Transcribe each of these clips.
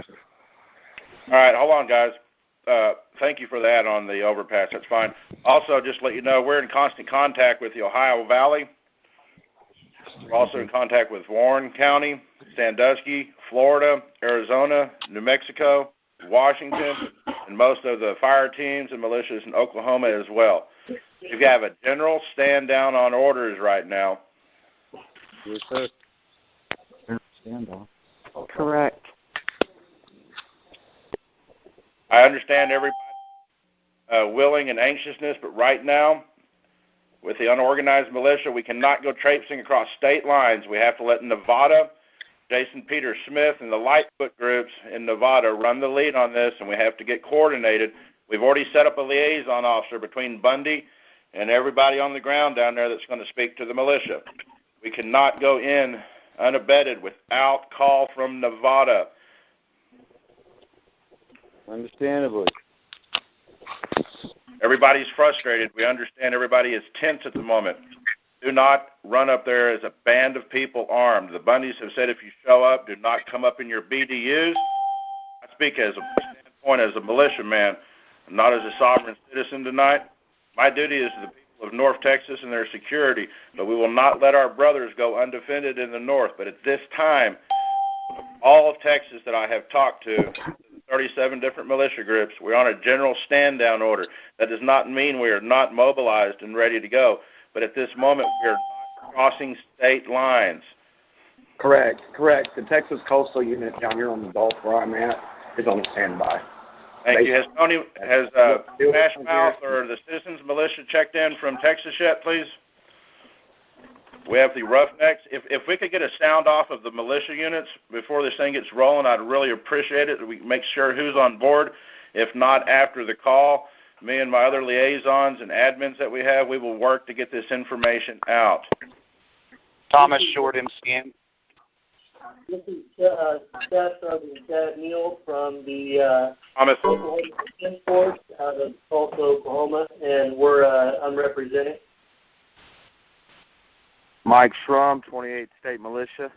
All right, hold on, guys. Thank you for that on the overpass. That's fine. Also, just to let you know, we're in constant contact with the Ohio Valley. We're also in contact with Warren County, Sandusky, Florida, Arizona, New Mexico, Washington, and most of the fire teams and militias in Oklahoma as well. We have a general stand down on orders right now. Yes, sir. Stand down. Correct. I understand everybody's willing and anxiousness, but right now, with the unorganized militia, we cannot go traipsing across state lines. We have to let Nevada, Jason Peter Smith, and the Lightfoot groups in Nevada run the lead on this, and we have to get coordinated. We've already set up a liaison officer between Bundy and everybody on the ground down there that's going to speak to the militia. We cannot go in unabated without call from Nevada. Understandably. Everybody's frustrated. We understand everybody is tense at the moment. Do not run up there as a band of people armed. The Bundys have said if you show up, do not come up in your BDUs. I speak as a standpoint as a militiaman, not as a sovereign citizen tonight. My duty is to the people of North Texas and their security, but we will not let our brothers go undefended in the north. But at this time, all of Texas that I have talked to, 37 different militia groups, we're on a general stand-down order. That does not mean we are not mobilized and ready to go, but at this moment we are not crossing state lines. Correct. The Texas Coastal Unit down here on the Gulf where I'm at is on standby. Thank you. Has Smash Mouth or the Citizens Militia checked in from Texas yet, please? We have the Roughnecks. If we could get a sound off of the militia units before this thing gets rolling, I'd really appreciate it. We make sure who's on board. If not, after the call, me and my other liaisons and admins that we have, we will work to get this information out. Thomas Short and Scan. This is Staff Sergeant Chad Neal from the Oklahoma Defense Force out of Tulsa, Oklahoma, and we're unrepresented. Mike Schrum, 28th State Militia.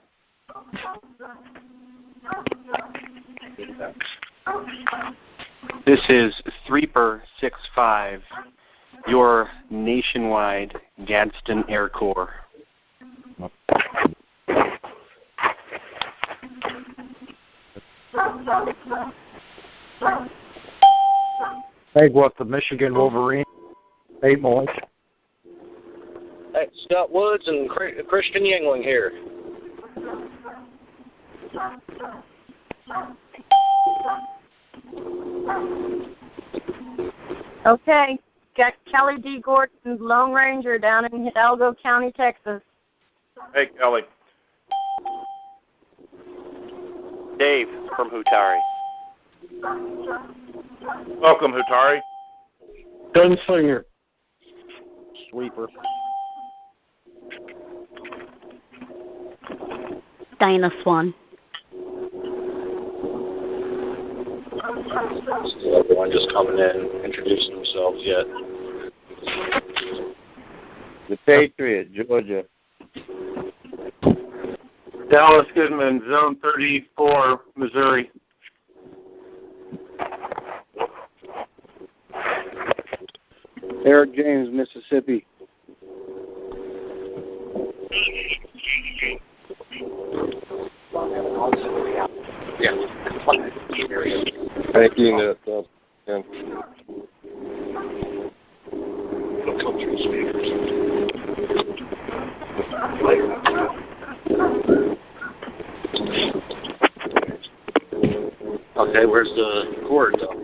This is Threeper 65, your nationwide Gadsden Air Corps. Hey, what the Michigan Wolverine 8 Militia. Hey, Scott Woods and Christian Yingling here. Okay, got Kelly D. Gordon, Lone Ranger down in Hidalgo County, Texas. Hey, Kelly. Dave from Hutari. Welcome, Hutari. Gunslinger. Sweeper. Diana Swan. Everyone just coming in, introducing themselves yet. The Patriot, Georgia. Dallas Goodman, Zone 34, Missouri. Eric James, Mississippi. Thank you, Ned. Okay, where's the cord, though?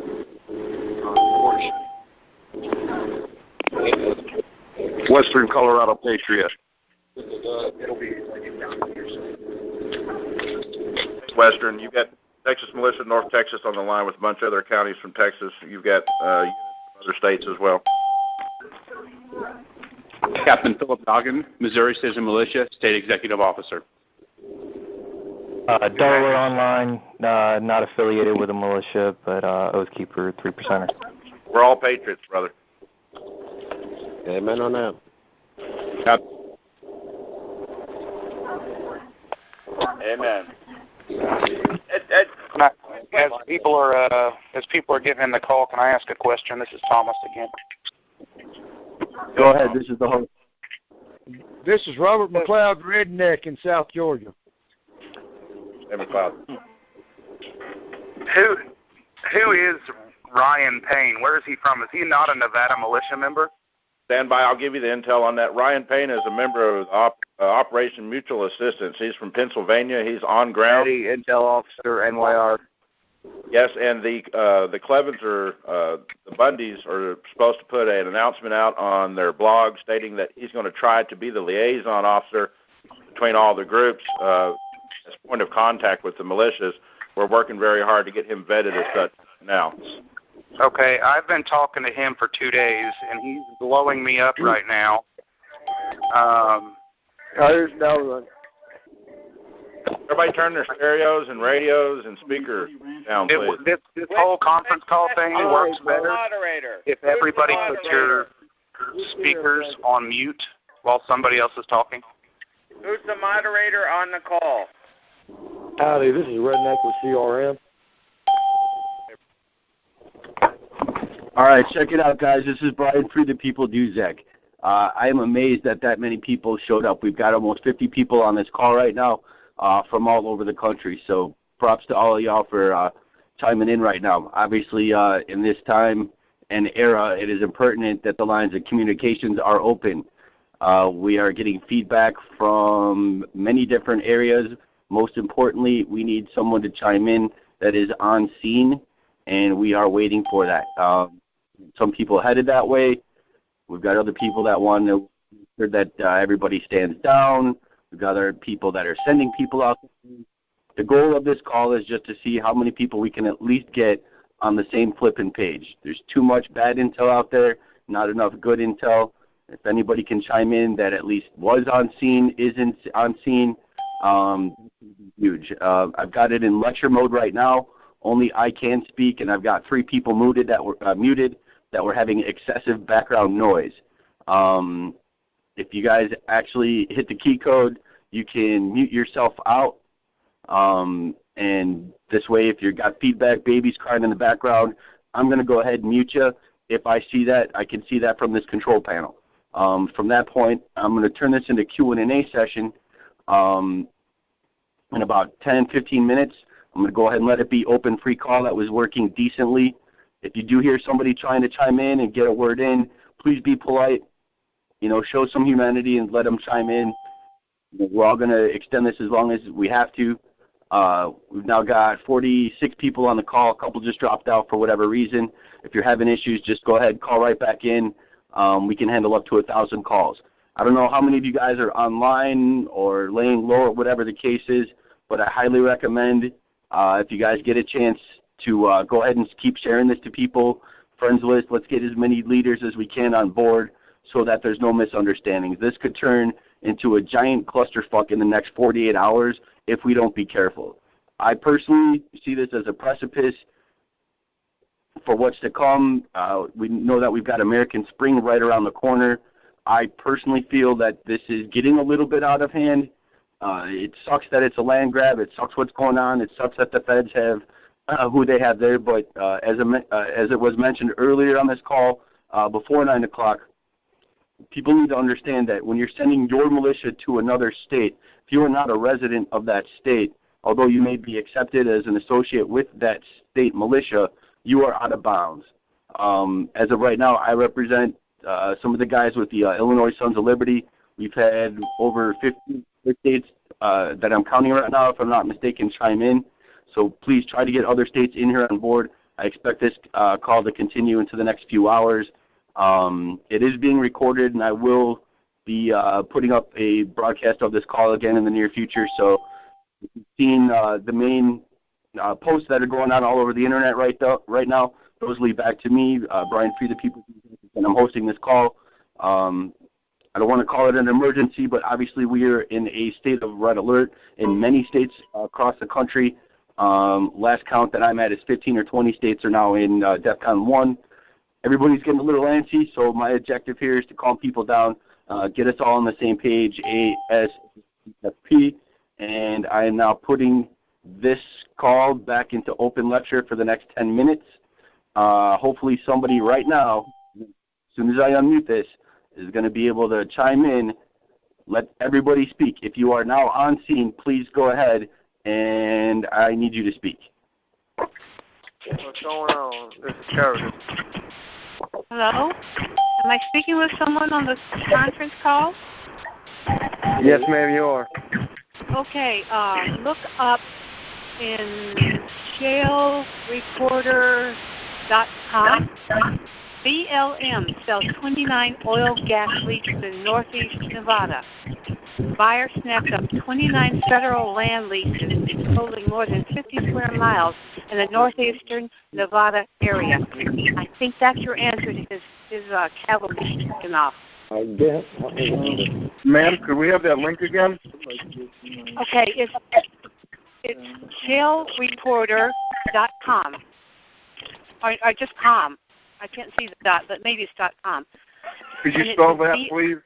Western Colorado Patriot. Western, you've got Texas Militia, North Texas on the line with a bunch of other counties from Texas. You've got units from other states as well. Captain Philip Doggin, Missouri Citizen Militia, State Executive Officer. Delaware Online, not affiliated with a militia, but Oathkeeper 3%er. We're all patriots, brother. Amen on that. Amen. people are getting in the call, can I ask a question? This is Thomas again. Go ahead. This is the host. This is Robert McLeod, Redneck in South Georgia. Hey, McLeod. Who is Ryan Payne? Where is he from? Is he not a Nevada militia member? Stand by. I'll give you the intel on that. Ryan Payne is a member of Operation Mutual Assistance. He's from Pennsylvania. He's on ground. Ready, Intel Officer, NYR. Yes, and the Clevens the Bundys are supposed to put an announcement out on their blog stating that he's going to try to be the liaison officer between all the groups as point of contact with the militias. We're working very hard to get him vetted as such now. Okay, I've been talking to him for 2 days, and he's blowing me up right now. Everybody turn their stereos and radios and speakers down, please. This whole conference call thing works better if everybody puts your speakers on mute while somebody else is talking. Who's the moderator on the call? Howdy, this is Redneck with CRM. All right, check it out, guys. This is Brian Free the People Duzek. I am amazed that many people showed up. We've got almost 50 people on this call right now from all over the country. So props to all of y'all for chiming in right now. Obviously, in this time and era, it is pertinent that the lines of communications are open. We are getting feedback from many different areas. Most importantly, we need someone to chime in that is on scene, and we are waiting for that. Some people headed that way. We've got other people that want to make sure that everybody stands down. We've got other people that are sending people out. The goal of this call is just to see how many people we can at least get on the same flipping page. There's too much bad intel out there, not enough good intel. If anybody can chime in that at least was on scene, isn't on scene, huge. I've got it in lecture mode right now. Only I can speak, and I've got 3 people muted that were having excessive background noise. If you guys actually hit the key code, you can mute yourself out. And this way, if you've got feedback, babies crying in the background, I'm going to go ahead and mute you. If I see that, I can see that from this control panel. From that point, I'm going to turn this into Q&A session in about 10, 15 minutes. I'm going to go ahead and let it be open free call that was working decently. If you do hear somebody trying to chime in and get a word in, please be polite. Show some humanity and let them chime in. We're all going to extend this as long as we have to. We've now got 46 people on the call. A couple just dropped out for whatever reason. If you're having issues, just go ahead, call right back in. We can handle up to 1,000 calls. I don't know how many of you guys are online or laying low or whatever the case is, but I highly recommend if you guys get a chance to go ahead and keep sharing this to people, friends list. Let's get as many leaders as we can on board so that there's no misunderstandings. This could turn into a giant clusterfuck in the next 48 hours if we don't be careful. I personally see this as a precipice for what's to come. We know that we've got American Spring right around the corner. I personally feel that this is getting a little bit out of hand. It sucks that it's a land grab. It sucks what's going on. It sucks that the feds have who they have there. But as it was mentioned earlier on this call, before 9 o'clock, people need to understand that when you're sending your militia to another state, if you are not a resident of that state, although you may be accepted as an associate with that state militia, you are out of bounds. As of right now, I represent some of the guys with the Illinois Sons of Liberty. We've had over 50 states that I'm counting right now, if I'm not mistaken, chime in. So please try to get other states in here on board. I expect this call to continue into the next few hours. It is being recorded, and I will be putting up a broadcast of this call again in the near future. So if you've seen the main posts that are going on all over the internet right now, those lead back to me, Brian Free the People, and I'm hosting this call. I don't want to call it an emergency, but obviously we are in a state of red alert in many states across the country. Last count that I'm at is 15 or 20 states are now in DEFCON 1. Everybody's getting a little antsy, so my objective here is to calm people down, get us all on the same page, ASFP, and I am now putting this call back into open lecture for the next 10 minutes. Hopefully somebody right now, as soon as I unmute this, is going to be able to chime in. Let everybody speak. If you are now on scene, please go ahead, and I need you to speak. What's going on? This is Curtis. Hello? Am I speaking with someone on the conference call? Yes, ma'am, you are. Okay, look up in shalereporter.com. BLM sells 29 oil gas leases in northeast Nevada. Buyer snapped up 29 federal land leases totaling more than 50 square miles in the northeastern Nevada area. I think that's your answer to his cavalry taken off. I guess. Ma'am, could we have that link again? Okay, it's shalereporter.com. Or just com. I can't see the dot, but maybe it's .com. Could you spell that, please?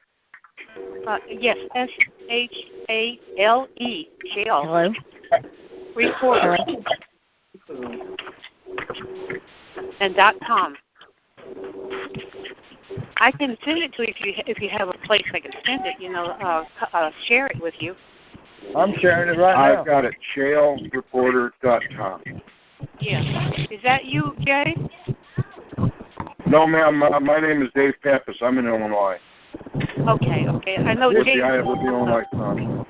Yes, S-H-A-L-E, Shale. Hello? Reporter. And .com. I can send it to you if you have a place I can send it, share it with you. I'm sharing it right now. I've got it, shalereporter.com. Yeah. Is that you, Jay? No, ma'am, my name is Dave Pappas. I'm in Illinois. Okay. I know Jay. I have with the Illinois Sun.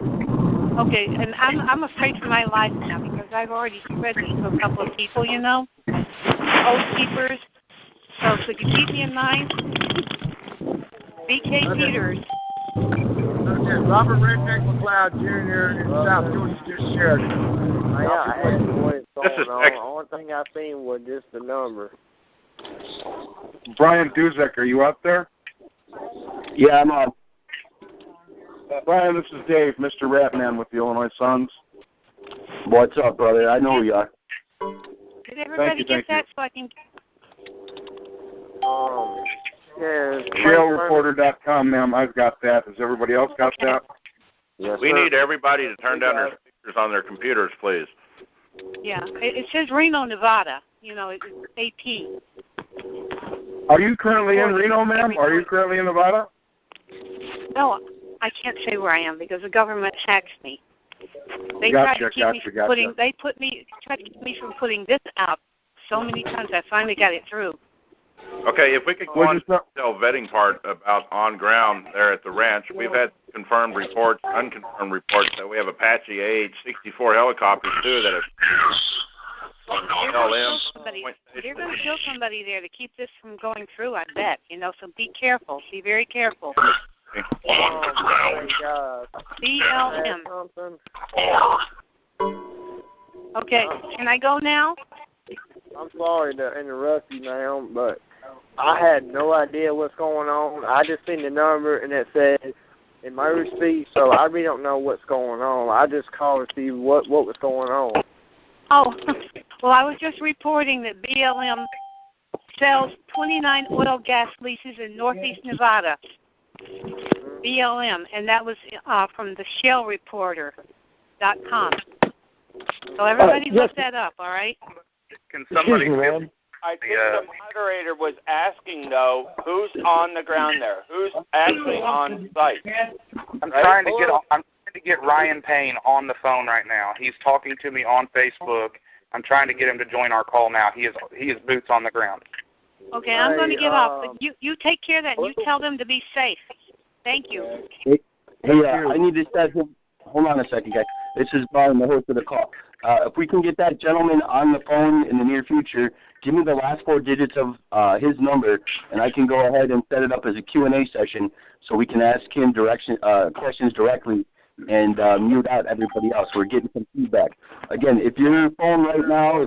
Okay, and I'm afraid for my life now because I've already spread this to a couple of people, Oath keepers. So could you keep me in mind? BK Peters. Okay, Robert Redneck McLeod Jr. in South Georgia just shared it. I had to wait going on. The only thing I seen was just the number. Brian Duzek, are you out there? Yeah, I'm on. Brian, this is Dave, Mr. Ratman with the Illinois Suns. What's up, brother? I know who you are. Did everybody get that so I can... ShaleReporter.com, ma'am. I've got that. Has everybody else got that? Yes, we need everybody to turn down their speakers on their computers, please. Yeah, it says Reno, Nevada. It's AP. Are you currently in Reno, ma'am? Are you currently in Nevada? No, I can't say where I am because the government hacks me. They tried to keep me from putting this out so many times. I finally got it through. Okay, if we could go on to the vetting part about on ground there at the ranch, we've had confirmed reports, unconfirmed reports that we have Apache AH-64 helicopters too that have. They're going to kill somebody there to keep this from going through, I bet. So be careful. Be very careful. BLM. Okay, can I go now? I'm sorry to interrupt you, ma'am, but I had no idea what's going on. I just seen the number, and it said emergency, so I really don't know what's going on. I just called to see what was going on. Oh, well, I was just reporting that BLM sells 29 oil gas leases in northeast Nevada. BLM, and that was from the ShaleReporter.com. So everybody look that up, all right? Can somebody... I think the moderator was asking, though, who's on the ground there? Who's actually on site? I'm trying to get Ryan Payne on the phone right now. He's talking to me on Facebook. I'm trying to get him to join our call now. He is boots on the ground. Okay, I'm going to get off. But you take care of that, and you tell them to be safe. Thank you. Hey, I need to start. Hold on a second, guys. This is Brian, the host of the call. If we can get that gentleman on the phone in the near future, give me the last 4 digits of his number, and I can go ahead and set it up as a Q&A session so we can ask him questions directly and mute out everybody else. We're getting some feedback. Again, if you're on the phone right now,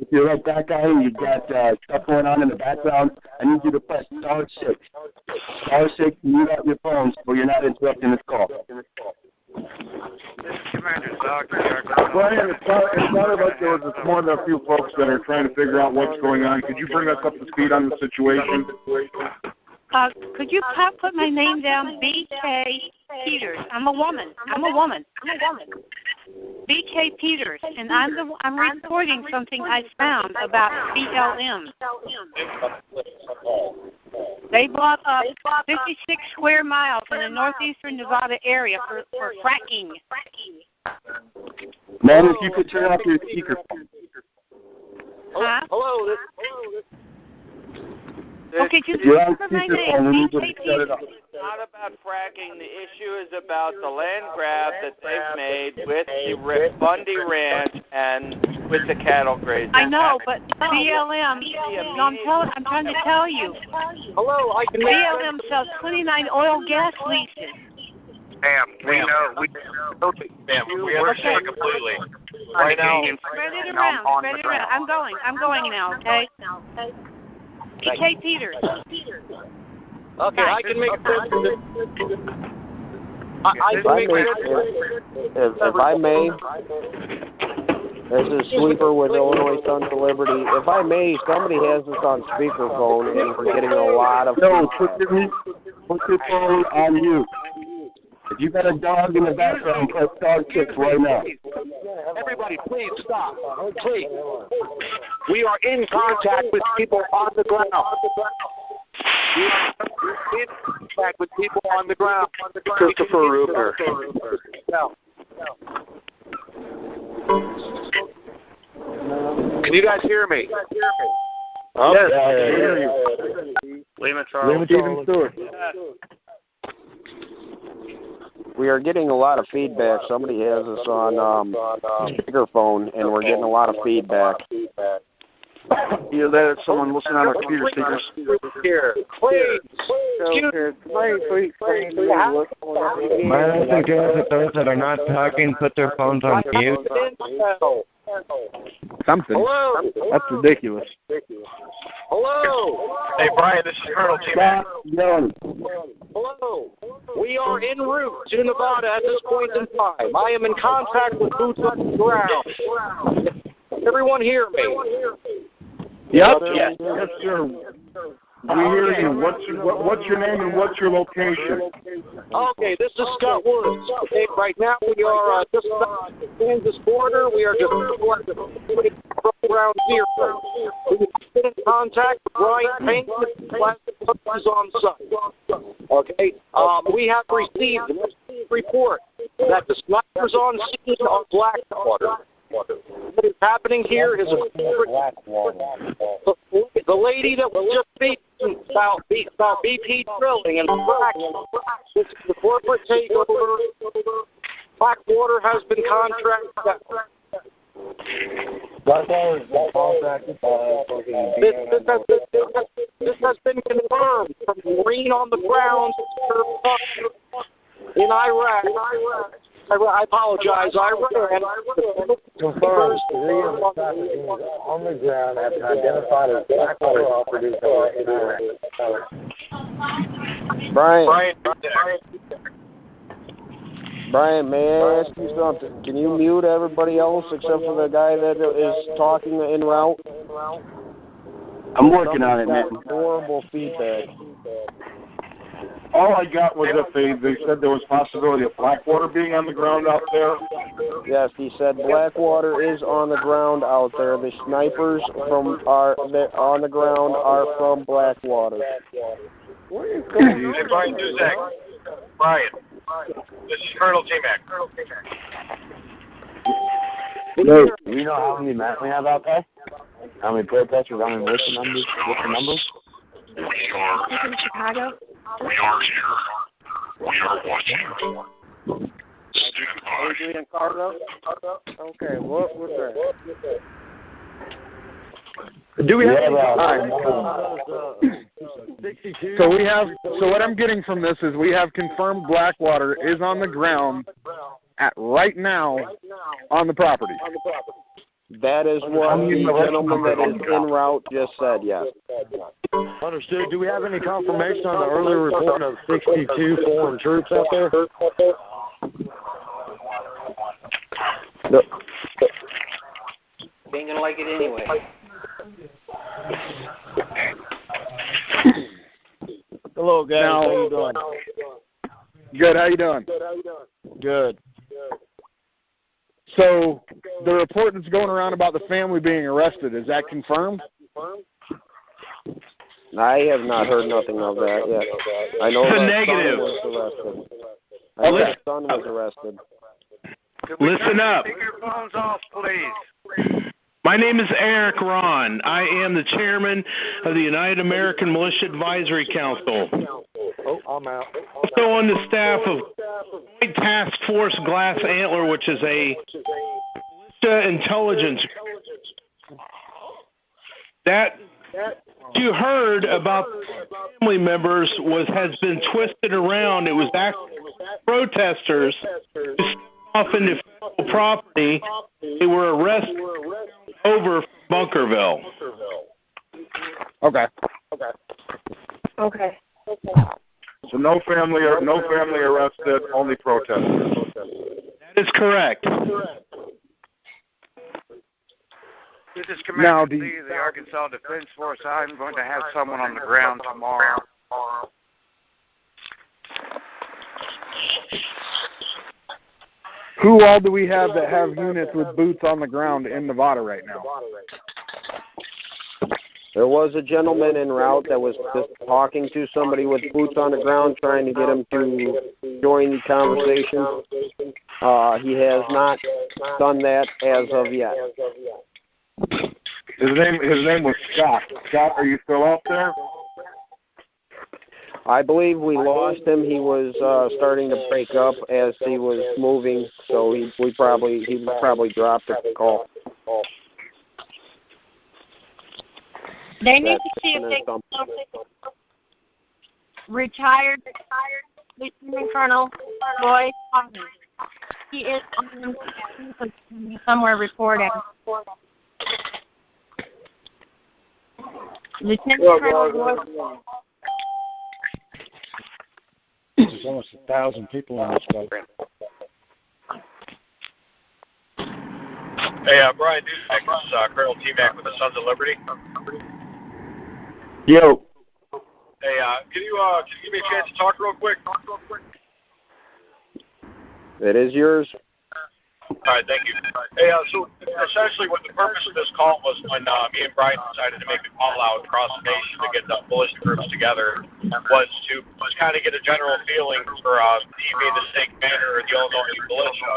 if you're like that guy and you've got stuff going on in the background, I need you to press *6. *6 to mute out your phone so you're not interrupting this call. Brian, it sounded like there was more than a few folks that are trying to figure out what's going on. Could you bring us up to speed on the situation? Could you put my name down, BK Peters. I'm a woman. BK Peters, and I'm reporting something I found about BLM. They bought up 56 square miles in the northeastern Nevada area for fracking. Man, if you could turn off your speakerphone. Huh? Hello. Okay, just remember my name, BK Peters. It's not about fracking. The issue is about the land grab that they've made with the Bundy Ranch and with the cattle grazing. I know, but BLM, no, I'm trying to tell you. Hello, BLM sells 29 oil gas leases. Ma'am, we know. Ma'am, we understand completely. Right now, Spread it around. I'm going now, okay? BK Peters. Okay, I can make a president. If I may, this is Sweeper with Illinois Sons of Liberty. If I may, somebody has this on speakerphone, and we're getting a lot of... No, put your phone on mute. If you got a dog in the background, press dog 6 right now. Everybody, please stop. Please. We are in contact with people on the ground. We are in contact with people on the ground. Christopher Rupert. No. Can you guys hear me? Yes, I hear you. Lehman Charles. Stephen Stewart. We are getting a lot of feedback. Somebody has us on speakerphone, and we're getting a lot of feedback. Either that or someone listening on our computer speakers. Here, please. I don't suggest that those that are not talking put their phones on mute. Something. Hello. That's ridiculous. Hello. Hey, Brian, this is Colonel T-Man. Hello. We are en route to Nevada at this point in time. I am in contact with boots on the ground. Everyone hear me? Yep. Yes, sir. We hear you. What's your name and what's your location? Okay, this is Scott Woods. Okay, right now we are just about the Kansas border. We are just around here. We've been in contact with Brian Payne with plastic buses on site. Okay, we have received a report that the snipers on scene are Blackwater. What is happening here is the lady that was just speaking about BP drilling and fracking. This is the corporate takeover. Blackwater has been contracted. Blackwater has been contracted This has been confirmed from Marine on the ground in Iraq. I apologize. Iran confirms on the ground have been identified as Blackwater operatives in Iraq. Brian, may I ask you something? Can you mute everybody else except for the guy that is talking en route? I'm working on it, man. Horrible feedback. All I got was that they said there was possibility of Blackwater being on the ground out there. Yes, he said Blackwater is on the ground out there. The snipers on the ground are from Blackwater. Hey, Brian Duzak. Brian, this is Colonel T-Mac. Hey, do you know how many men we have out there? How many protesters? How many listen numbers? What's the numbers? We are here. We are watching. Stand by. Adrian Cargo? Okay, what was that? Do we have any time? So what I'm getting from this is we have confirmed Blackwater is on the ground right now on the property. That is what the gentleman that is en route just said, yes. Understood. Do we have any confirmation on the earlier report of 62 foreign troops out there? No. Ain't gonna like it anyway. Hello, guys. How you doing? Good. How you doing? Good. So the report that's going around about the family being arrested, is that confirmed? I have not heard nothing of that yet. I know the negative. Son was arrested. I know the son was arrested. Listen up. Take your phones off, please. My name is Eric Ron. I am the chairman of the United American Militia Advisory Council. Oh, I'm out. Also on the staff of Joint Task Force Glass Antler, which is a militia intelligence. That you heard about family members has been twisted around. It was actually protesters who stood off into federal property. They were arrested over Bunkerville. Okay. So no family arrested, only protesters. That is correct. This is Commander D of the Arkansas Defense Force. I'm going to have someone on the ground tomorrow. Who all do we have that have units with boots on the ground in Nevada right now? There was a gentleman en route that was just talking to somebody with boots on the ground, trying to get him to join the conversation. He has not done that as of yet. His name was Scott. Scott, are you still out there? I believe we lost him. He was starting to break up as he was moving, so he probably dropped the call. They need to see if they can retired Lieutenant Colonel Roy Thomas. He is on somewhere reporting. Lieutenant Colonel Roy. There's almost 1,000 people in this boat. Hey, Brian Duzak, this is Colonel T-Mac with the Sons of Liberty. Yo. Hey, can you give me a chance to talk real quick? It is yours. All right, thank you. Hey, so essentially what the purpose of this call was when me and Brian decided to make a call out across the nation to get the militia groups together was to kind of get a general feeling for me being the state commander of the Illinois militia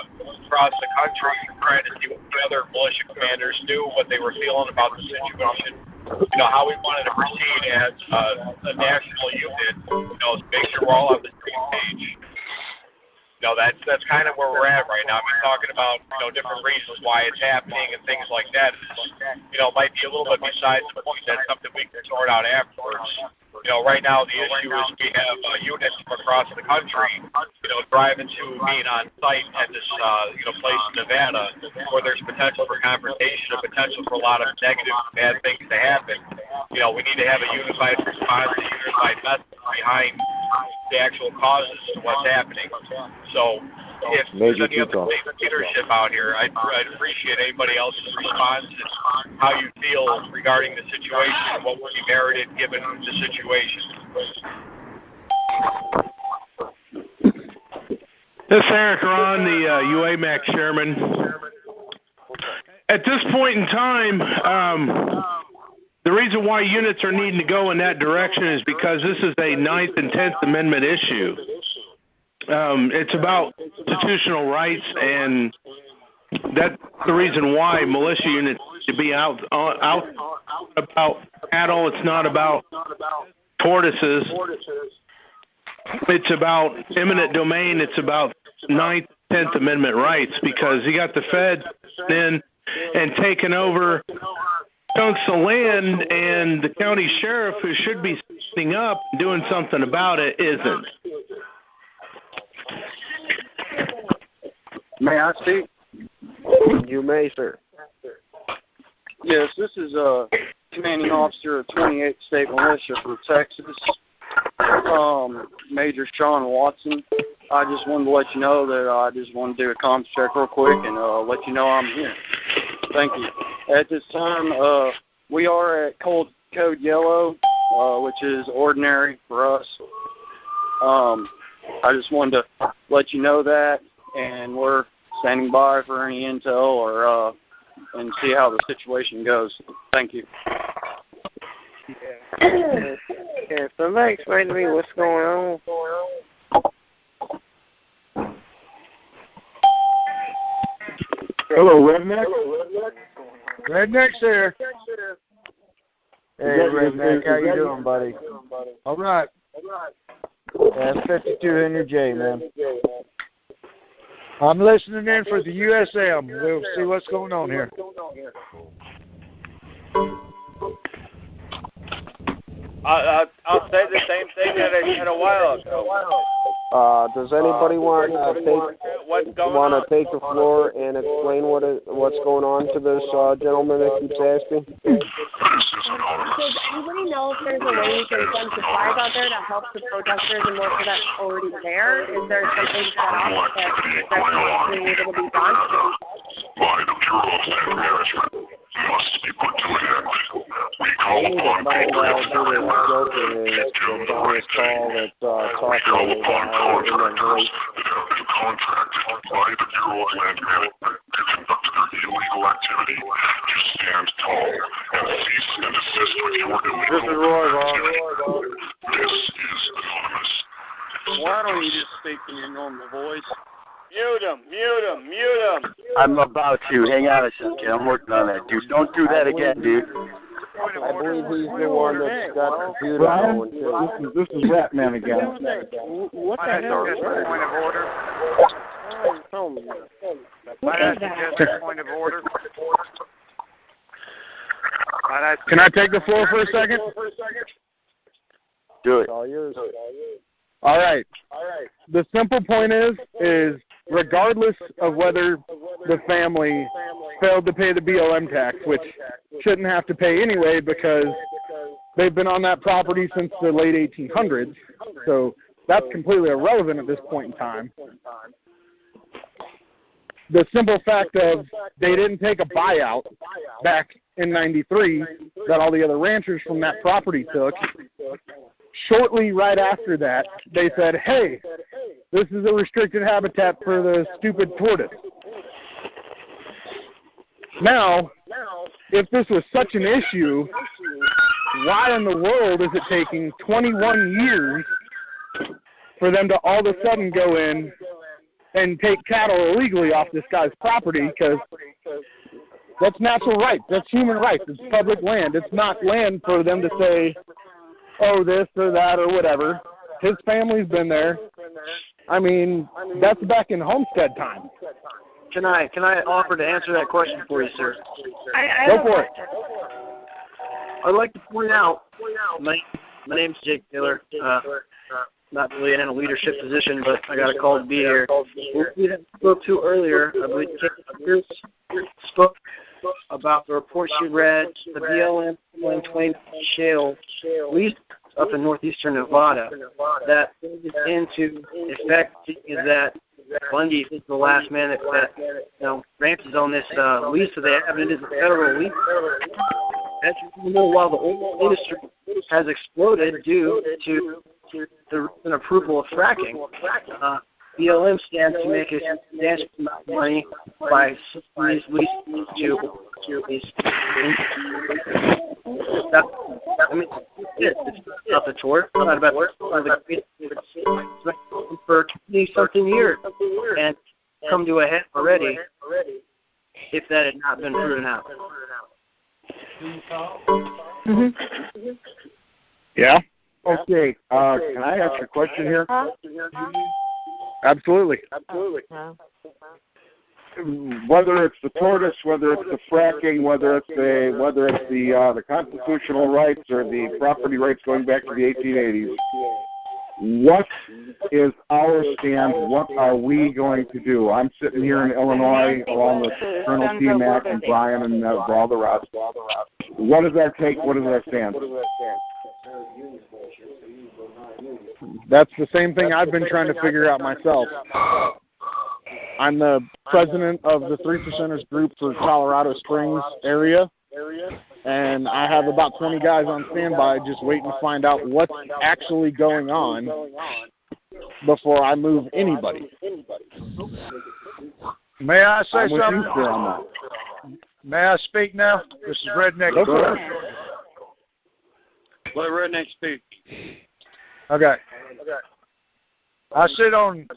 across the country, trying to see what the other militia commanders knew, what they were feeling about the situation, you know, how we wanted to proceed as a national unit, you know, to make sure we're all on the same page. You know, that's kind of where we're at right now. I mean, talking about, you know, different reasons why it's happening and things like that, you know, might be a little bit besides the point. That's something we can sort out afterwards. You know, right now the issue is we have units from across the country, you know, driving to being on site at this, you know, place in Nevada where there's potential for confrontation and potential for a lot of negative, bad things to happen. You know, we need to have a unified response, a unified message behind the actual causes to what's happening. So if there's any other leadership out here, I'd appreciate anybody else's response and how you feel regarding the situation and what would be merited given the situation. This is Eric Ron, the UAMAC chairman. At this point in time, the reason why units are needing to go in that direction is because this is a 9th and 10th Amendment issue. It's about constitutional rights, and that's the reason why militia units need to be out about cattle. It's not about tortoises. It's about eminent domain. It's about 9th, 10th Amendment rights, because you got the Fed in and taking over chunks of land, and the county sheriff, who should be standing up and doing something about it, isn't. May I speak? You may, sir. Yes, this is commanding officer of 28th State Militia from Texas, Major Sean Watson. I just wanted to let you know that I just want to do a comms check real quick and let you know I'm here. Thank you. At this time, we are at Code Yellow, which is ordinary for us. I just wanted to let you know that, and we're standing by for any intel or and see how the situation goes. Thank you. Yeah, somebody explain to me what's going on. Hello, Redneck. Redneck's here. Hey, Redneck, how you doing, buddy? All right. Yeah, 52 Henry J, man. I'm listening in for the USM. We'll see what's going on here. I'll say the same thing that I said a while ago. Does anybody want to take the floor and explain what's going on to this gentleman that keeps asking? Does anybody know if there's a way we can send supplies out there to help the protesters and more that's already there? Is there something set up that's actually able to be done? By the Bureau of Land Management must be put to an end. We call upon people to contractors that have been contracted by the Bureau of Land Management to conduct their illegal activity to stand tall and cease and desist with your illegal activity. This is anonymous. Why don't you just speak in your normal voice? Mute him. I'm about to. Hang on a second. I'm working on that, dude. Don't do that again, dude. I believe he's the one that's got the computer Brian, going. this is Ratman again. What the hell is that? Point of order. What is that? Point of order. Can I take the floor for a second? Do it. All yours. All right. The simple point is regardless of whether the family failed to pay the BLM tax, which shouldn't have to pay anyway because they've been on that property since the late 1800s, so that's completely irrelevant at this point in time. The simple fact of they didn't take a buyout back in 93 that all the other ranchers from that property took. Shortly right after that, they said, hey, this is a restricted habitat for the stupid tortoise. Now, if this was such an issue, why in the world is it taking 21 years for them to all of a sudden go in and take cattle illegally off this guy's property? Because that's natural rights. That's human rights. It's public land. It's not land for them to say, oh, this or that or whatever. His family's been there. I mean, that's back in homestead time. Can I offer to answer that question for you, sir? Go for it. I'd like to point out, my name's Jake Taylor. Not really in a leadership position, but I got a call to be here. We spoke to earlier, I believe Kate spoke about the report she read, the BLM 20 shale lease up in northeastern Nevada. That is into effect is that Bundy is the last man that ranches on this lease that they have. It is a federal lease. As you know, while the oil industry has exploded due to the recent approval of fracking, BLM stands to make a substantial amount of money by these leases to these. I mean, it's not the tour. It's not about for 20-something years and come to a head already if that had not been proven out. Mm-hmm. Yeah? Okay. Can I ask a question here? Absolutely. Whether it's the tortoise, whether it's the fracking, whether it's the constitutional rights or the property rights going back to the 1880s, what is our stand? What are we going to do? I'm sitting here in Illinois along with Colonel T-Mac and Brian and all the rest. What is our take? What is our stand? That's the same thing I've been trying to figure out myself. I'm the president of the 3%ers group for Colorado Springs area, and I have about 20 guys on standby just waiting to find out what's actually going on before I move anybody. May I say I'm with something? you, sir, on that. May I speak now? This is Redneck. Go for it. Let Redneck speak. Okay. I sit on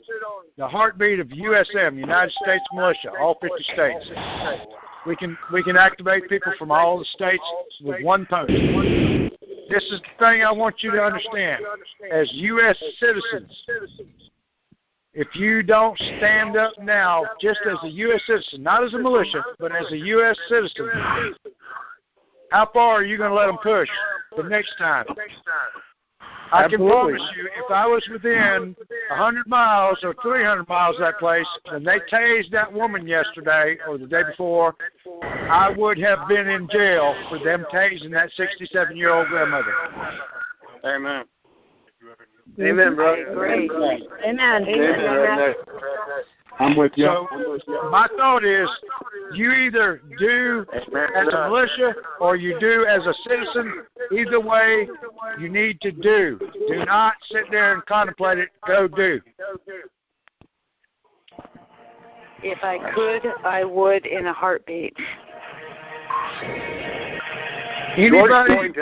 the heartbeat of USM, United States Militia, all 50 states. We can activate people from all the states with one punch. This is the thing I want you to understand. As U.S. citizens, if you don't stand up now, just as a U.S. citizen, not as a militia, but as a U.S. citizen, how far are you going to let them push the next time? I can promise you, if I was within 100 miles or 300 miles of that place, and they tased that woman yesterday or the day before, I would have been in jail for them tasing that 67-year-old grandmother. Amen. Amen, brother. Great. Amen. I'm with you. So my thought is, you either do as a militia or you do as a citizen. Either way, you need to do. Do not sit there and contemplate it. Go do. If I could, I would in a heartbeat. Anybody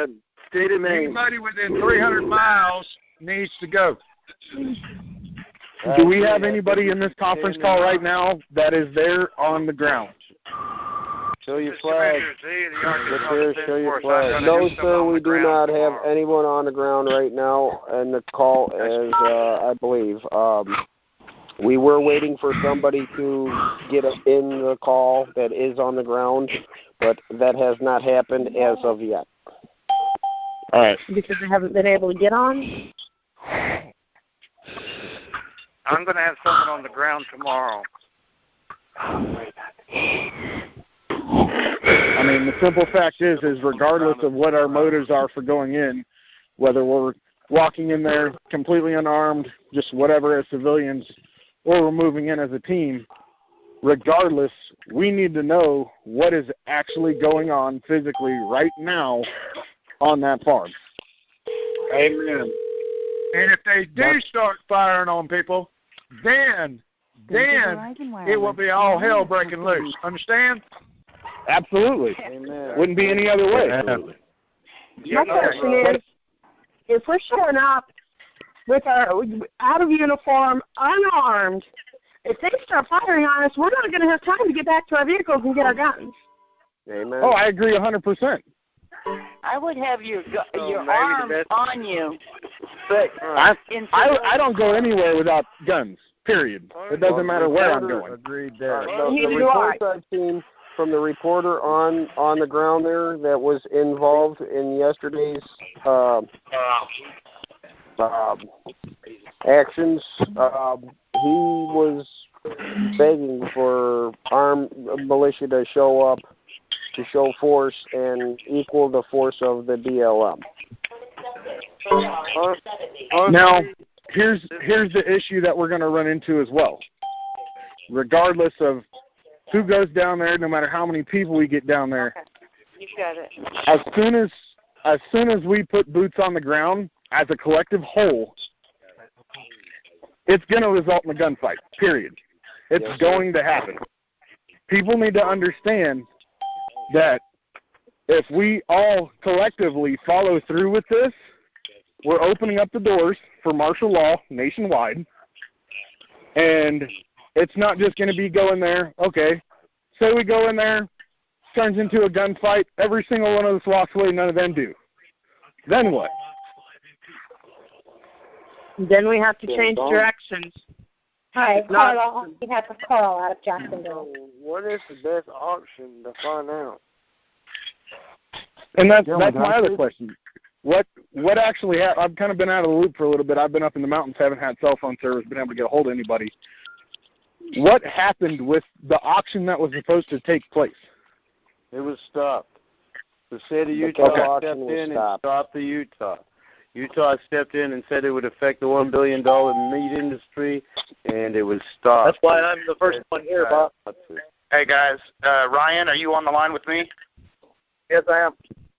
Anybody within 300 miles needs to go. Do we have anybody in this conference call right now that is there on the ground? Show your flag. Show your flag. No, sir, we do not have anyone on the ground right now in the call, as I believe. We were waiting for somebody to get in the call that is on the ground, but that has not happened as of yet. All right. Because they haven't been able to get on? I'm going to have someone on the ground tomorrow. I mean, the simple fact is regardless of what our motives are for going in, whether we're walking in there completely unarmed, just whatever as civilians, or we're moving in as a team, regardless, we need to know what is actually going on physically right now on that farm. Amen. And if they do start firing on people, then it will be all hell breaking loose. Understand? Absolutely. Amen. Wouldn't be any other way. My question is, if we're showing up with our out of uniform, unarmed, if they start firing on us, we're not going to have time to get back to our vehicles and get our guns. Amen. Oh, I agree 100%. I would have your arm on you, but I don't go anywhere without guns, period. It doesn't matter where I'm going. Agreed there. The reports I've seen from the reporter on the ground there that was involved in yesterday's actions, he was begging for armed militia to show up, to show force and equal the force of the BLM. Now, here's the issue that we're going to run into as well. Regardless of who goes down there, no matter how many people we get down there, you got it. As soon as we put boots on the ground as a collective whole, it's going to result in a gunfight, period. It's going to happen. People need to understand that if we all collectively follow through with this, we're opening up the doors for martial law nationwide, and it's not just going to be going there, okay, say we go in there, turns into a gunfight, every single one of us walks away, none of them do. Then what? Then we have to change directions. Hi, Carl. We have a call out of Jacksonville. What is the best option to find out? And that's my other question. What actually happened? I've kind of been out of the loop for a little bit. I've been up in the mountains, haven't had cell phone service, been able to get a hold of anybody. What happened with the auction that was supposed to take place? It was stopped. The state of Utah stepped in and stopped the Utah. Utah stepped in and said it would affect the $1 billion meat industry, and it was stopped. That's why I'm the first one here, Bob. Hey, guys. Ryan, are you on the line with me? Yes, I am.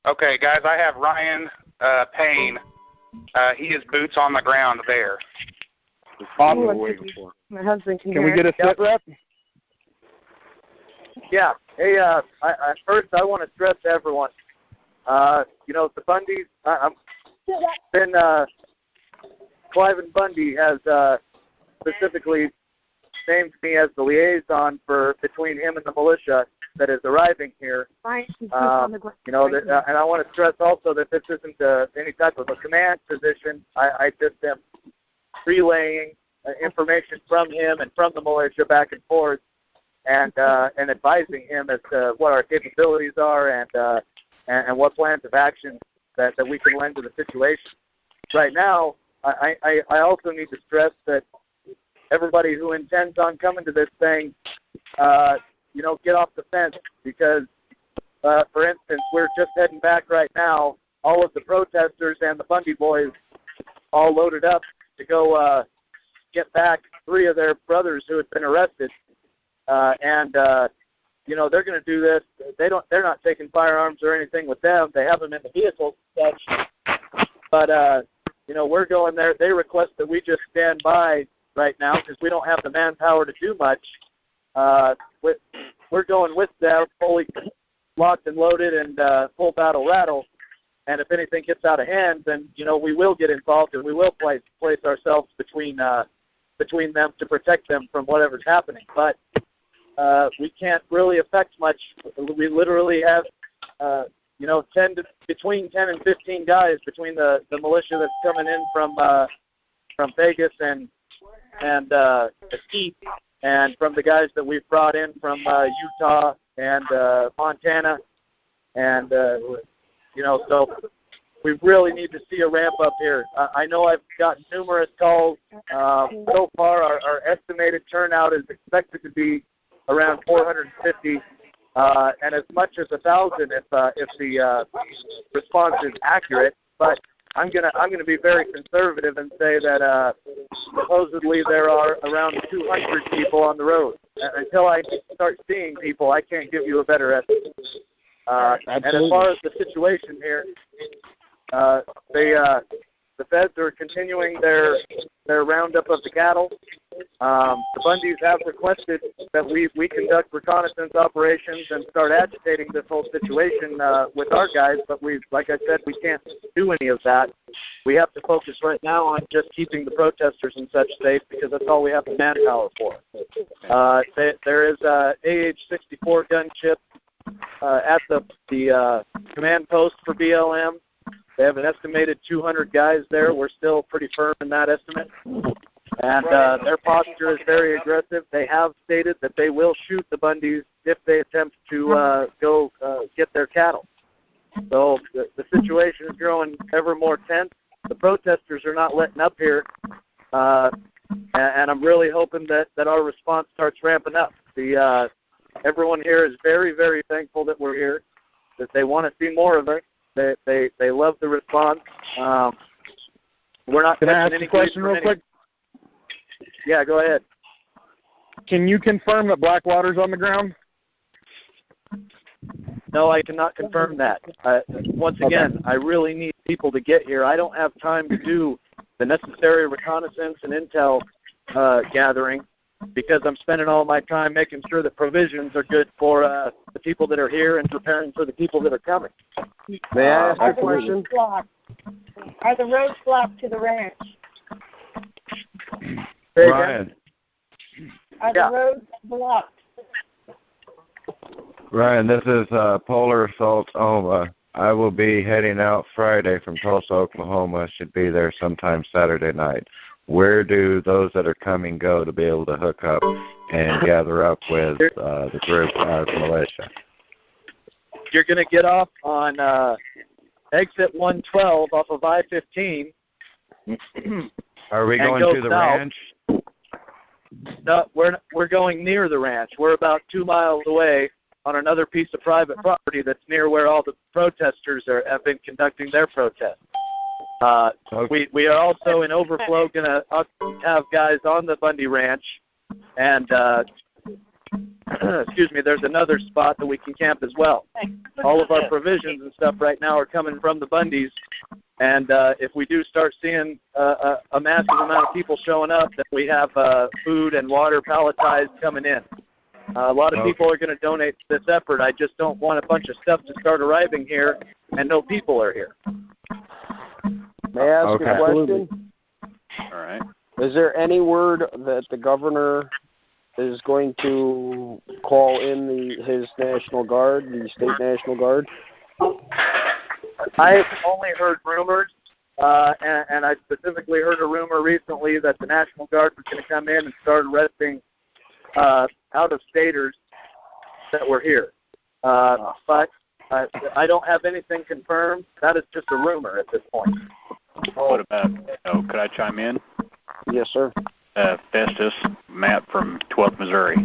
Okay, guys, I have Ryan Payne. He is boots on the ground there. That's what we're waiting for. My husband can we get a sit rep? Yeah. Hey, first I want to stress to everyone, the Bundys, I've been, Cliven Bundy has specifically named me as the liaison between him and the militia that is arriving here. And I want to stress also that this isn't any type of a command position. I just am relaying information from him and from the militia back and forth, and advising him as to what our capabilities are and what plans of action that we can lend to the situation. Right now, I also need to stress that everybody who intends on coming to this thing, get off the fence, because, for instance, we're just heading back right now, all of the protesters and the Bundy boys all loaded up to go get back 3 of their brothers who had been arrested. They're going to do this. They're not taking firearms or anything with them. They have them in the vehicles and such. But, we're going there. They request that we just stand by right now because we don't have the manpower to do much. We're going with them, fully locked and loaded and full battle rattle. And if anything gets out of hand, then, we will get involved and we will place ourselves between them to protect them from whatever's happening. But we can't really affect much. We literally have, between 10 and 15 guys between the militia that's coming in from Vegas and Mesquite, and from the guys that we've brought in from Utah and Montana, and so we really need to see a ramp up here. I know I've gotten numerous calls. So far, our estimated turnout is expected to be around 450, and as much as 1,000 if the response is accurate. But I'm gonna be very conservative and say that supposedly there are around 200 people on the road. Until I start seeing people, I can't give you a better estimate. And as far as the situation here, the feds are continuing their roundup of the cattle. The Bundys have requested that we conduct reconnaissance operations and start agitating this whole situation with our guys, but like I said, we can't do any of that. We have to focus right now on just keeping the protesters and such safe, because that's all we have the manpower for. There is a AH-64 gunship at the command post for BLM. They have an estimated 200 guys there. We're still pretty firm in that estimate. And their posture is very aggressive. They have stated that they will shoot the Bundys if they attempt to go get their cattle. So the situation is growing ever more tense. The protesters are not letting up here. And I'm really hoping that our response starts ramping up. Everyone here is very, very thankful that we're here, that they want to see more of us. They love the response. We're not. Can I ask a question real quick? Yeah, go ahead. Can you confirm that Blackwater's on the ground? No, I cannot confirm that. Once again, I really need people to get here. I don't have time to do the necessary reconnaissance and intel gathering, because I'm spending all my time making sure that provisions are good for the people that are here and preparing for the people that are coming. May I ask a question? Are the roads blocked to the ranch? Ryan. Are the roads blocked? Ryan, this is Polar Assault Oklahoma. I will be heading out Friday from Tulsa, Oklahoma. Should be there sometime Saturday night. Where do those that are coming go to be able to hook up and gather up with the group as militia? You're going to get off on exit 112 off of I-15. Are we going to the ranch? No, we're going near the ranch. We're about 2 miles away on another piece of private property that's near where all the protesters have been conducting their protests. We are also in overflow going to have guys on the Bundy Ranch, and excuse me, there's another spot that we can camp as well. All of our provisions and stuff right now are coming from the Bundys, And if we do start seeing a massive amount of people showing up, then we have food and water palletized coming in. A lot of people are going to donate to this effort. I just don't want a bunch of stuff to start arriving here and no people are here. May I ask a question? All right. Is there any word that the governor is going to call in his National Guard, the state National Guard? I've only heard rumors, and I specifically heard a rumor recently that the National Guard was going to come in and start arresting out-of-staters that were here. But I don't have anything confirmed. That is just a rumor at this point. What about, could I chime in? Yes, sir. Festus, Matt from 12th, Missouri.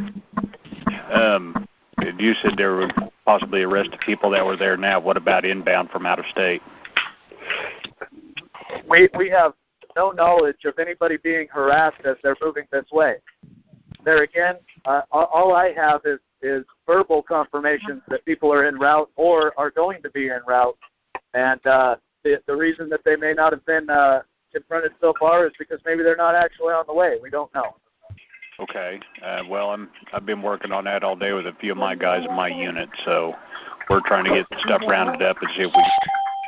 You said there were possibly arrested people that were there now. What about inbound from out of state? We have no knowledge of anybody being harassed as they're moving this way. There again, all I have is verbal confirmations that people are en route or are going to be en route. And the reason that they may not have been confronted so far is because maybe they're not actually on the way. We don't know. Okay. Well, I've been working on that all day with a few of my guys in my unit, so we're trying to get stuff rounded up and see if we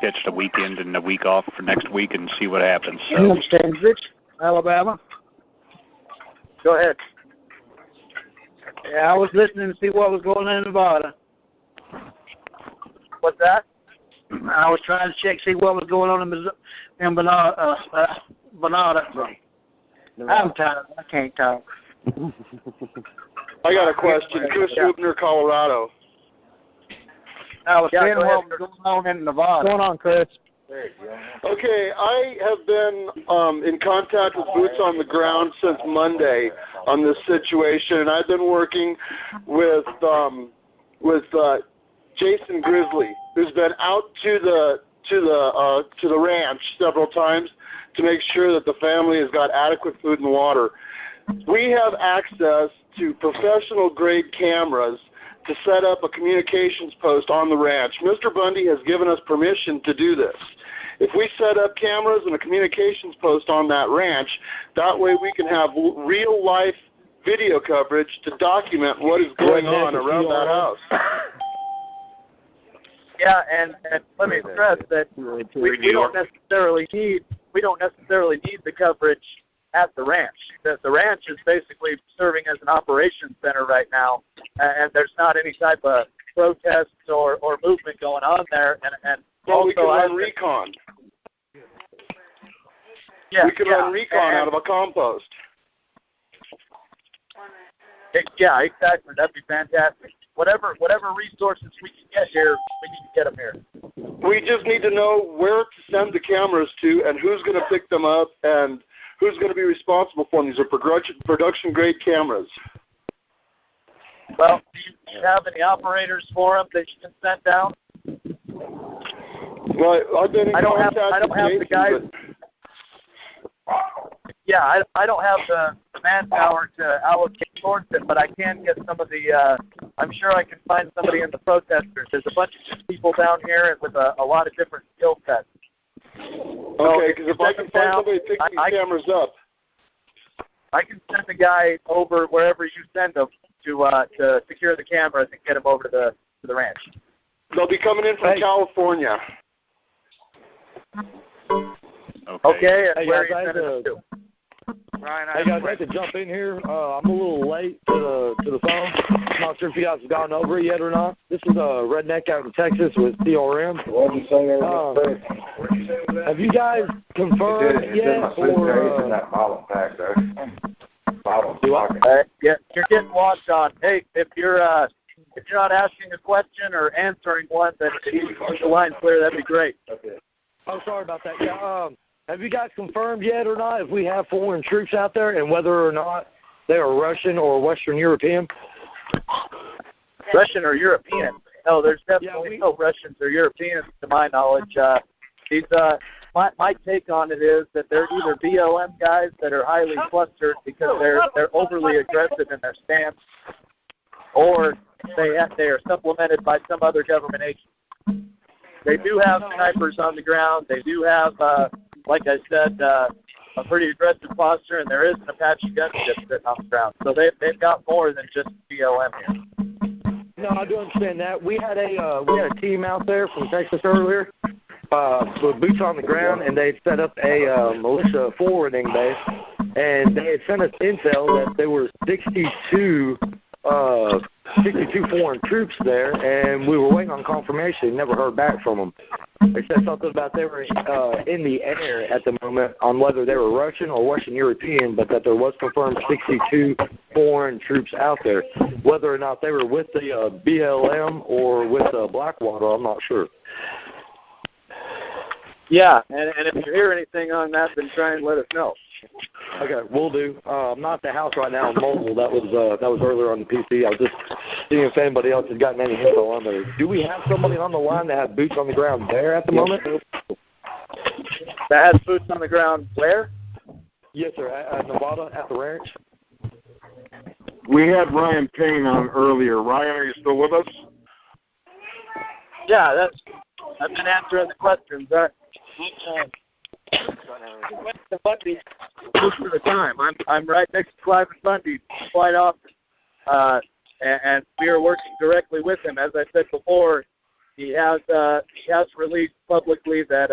catch the weekend and the week off for next week and see what happens. So. Stanbridge, Alabama. Go ahead. Yeah, I was listening to see what was going on in Nevada. What's that? I was trying to see what was going on in Bernarda. I'm tired. I can't talk. I got a question. Chris Hubner, Colorado. I was saying what was going on in Nevada. What's going on, Chris? Okay, I have been in contact with boots on the ground since Monday on this situation, and I've been working with Jason Grizzly, who's been out to the ranch several times to make sure that the family has got adequate food and water. We have access to professional-grade cameras to set up a communications post on the ranch. Mr. Bundy has given us permission to do this. If we set up cameras and a communications post on that ranch, that way we can have real-life video coverage to document what is going on around that house. Yeah, and let me stress that we don't necessarily need the coverage at the ranch. The ranch is basically serving as an operations center right now, and there's not any type of protests or movement going on there. And well, we can run recon. Yeah, we can run recon out of a compost. Yeah, exactly. That'd be fantastic. Whatever resources we can get here, we need to get them here. We just need to know where to send the cameras to and who's going to pick them up and who's going to be responsible for them. These are production-grade cameras. Well, do you have any operators for them that you can send down? Well, I've been in contact I don't have Jason, the guys. Yeah, I don't have the manpower to allocate towards it, but I can get some of the, I'm sure I can find somebody in the protesters. There's a bunch of people down here with a lot of different skill sets. Okay, because if I can find somebody to pick these cameras up. I can send a guy over wherever you send them to secure the cameras and get them over to the ranch. They'll be coming in from California. Okay, and hey, where guys, are you sending them to? Ryan, hey guys, I have to jump in here. I'm a little late to the phone. I'm not sure if you guys have gone over it yet or not. This is Redneck out in Texas with CRM. Have you guys confirmed yet? It's in that bottle pack there. Yeah, you're getting logged on. Hey, if you're not asking a question or answering one, then if you can keep the line clear, that'd be great. Okay. Oh, sorry about that. Yeah. Have you guys confirmed yet or not if we have foreign troops out there and whether or not they are Russian or Western European? Russian or European? No, there's definitely no Russians or Europeans to my knowledge. My take on it is that they're either BLM guys that are highly flustered because they're overly aggressive in their stance, or they are supplemented by some other government agent. they do have snipers on the ground. They do have, like I said, a pretty aggressive posture, and there is an Apache gunship sitting on the ground. So they've got more than just BLM here. No, I do understand that. We had a team out there from Texas earlier with boots on the ground, and they set up a militia forwarding base, and they had sent us intel that there were 62 foreign troops there, and we were waiting on confirmation. Never heard back from them. They said something about they were in the air at the moment on whether they were Russian or Western European, but that there was confirmed 62 foreign troops out there. Whether or not they were with the BLM or with Blackwater, I'm not sure. Yeah, and if you hear anything on that, then try and let us know. Okay, will do. I'm not at the house right now. I'm mobile. That was earlier on the PC. I was just seeing if anybody else has gotten any info on there. Do we have somebody on the line that has boots on the ground there at the moment? That has boots on the ground where? Yes, sir. At Nevada, at the ranch. We had Ryan Payne on earlier. Ryan, are you still with us? Yeah, I've been answering the questions. Bundy most of the time. I'm right next to Clive and Bundy quite often, and we are working directly with him. As I said before, he has released publicly that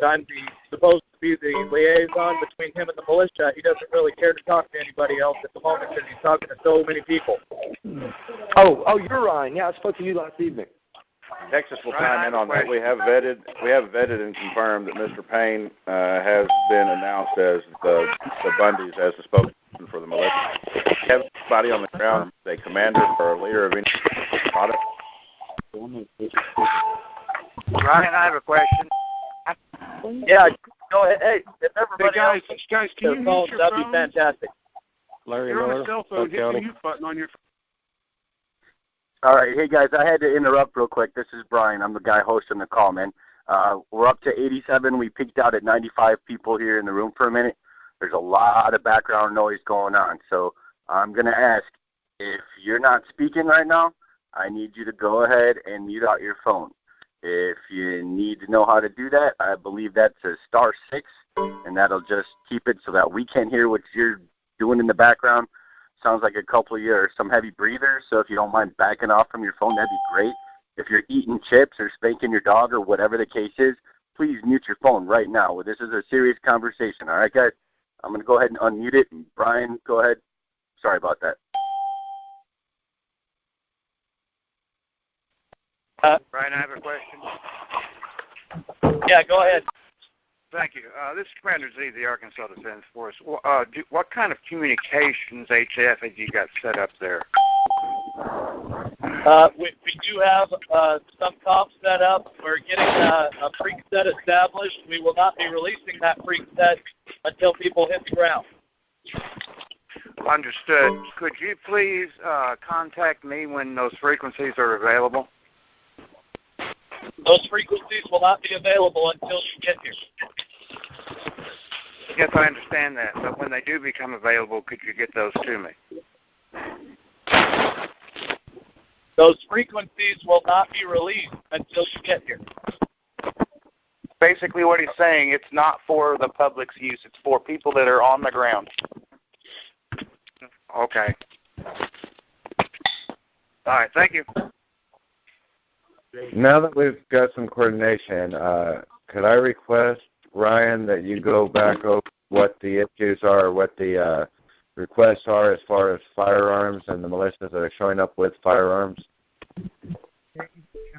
I'm supposed to be the liaison between him and the militia. He doesn't really care to talk to anybody else at the moment because he's talking to so many people. Oh, you're Ryan. Yeah, I spoke to you last evening. Texas will chime in on that. We have vetted and confirmed that Mr. Payne has been announced as the Bundys as the spokesperson for the militia. Have somebody on the ground, a commander or a leader of any product? Ryan, I have a question. Yeah, go ahead. Hey, if everybody guys, else can you mute phones, your that'd phone? be fantastic. Larry, you're on a cell phone. Hit the mute button on your phone. All right. Hey, guys, I had to interrupt real quick. This is Brian. I'm the guy hosting the call, man. We're up to 87. We peaked out at 95 people here in the room for a minute. There's a lot of background noise going on. So I'm going to ask, if you're not speaking right now, I need you to go ahead and mute out your phone. If you need to know how to do that, I believe that's a *6, and that'll just keep it so that we can hear what you're doing in the background. Sounds like a couple of you are some heavy breathers, so if you don't mind backing off from your phone, that'd be great. If you're eating chips or spanking your dog or whatever the case is, please mute your phone right now. This is a serious conversation, all right, guys? I'm going to go ahead and unmute it. And Brian, go ahead. Sorry about that. Brian, I have a question. Yeah, go ahead. Thank you. This is Commander Z, the Arkansas Defense Force. What kind of communications HF have you got set up there? We do have some comms set up. We're getting a preset established. We will not be releasing that preset until people hit the ground. Understood. Could you please contact me when those frequencies are available? Those frequencies will not be available until you get here. Yes, I understand that, but when they do become available, could you get those to me? Those frequencies will not be released until you get here. Basically what he's saying, it's not for the public's use. It's for people that are on the ground. Okay. All right, thank you. Now that we've got some coordination, could I request, Ryan, that you go back over what the issues are, what the requests are as far as firearms and the militias that are showing up with firearms?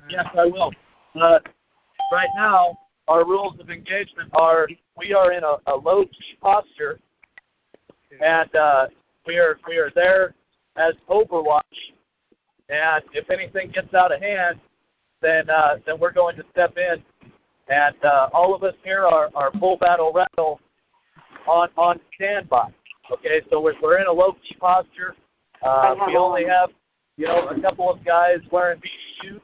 Yes, I will. Right now, our rules of engagement are we are in a low-key posture, and we are there as Overwatch. And if anything gets out of hand, then we're going to step in. And all of us here are full battle rattle on standby. Okay, so we're in a low-key posture. We only have, a couple of guys wearing BDUs,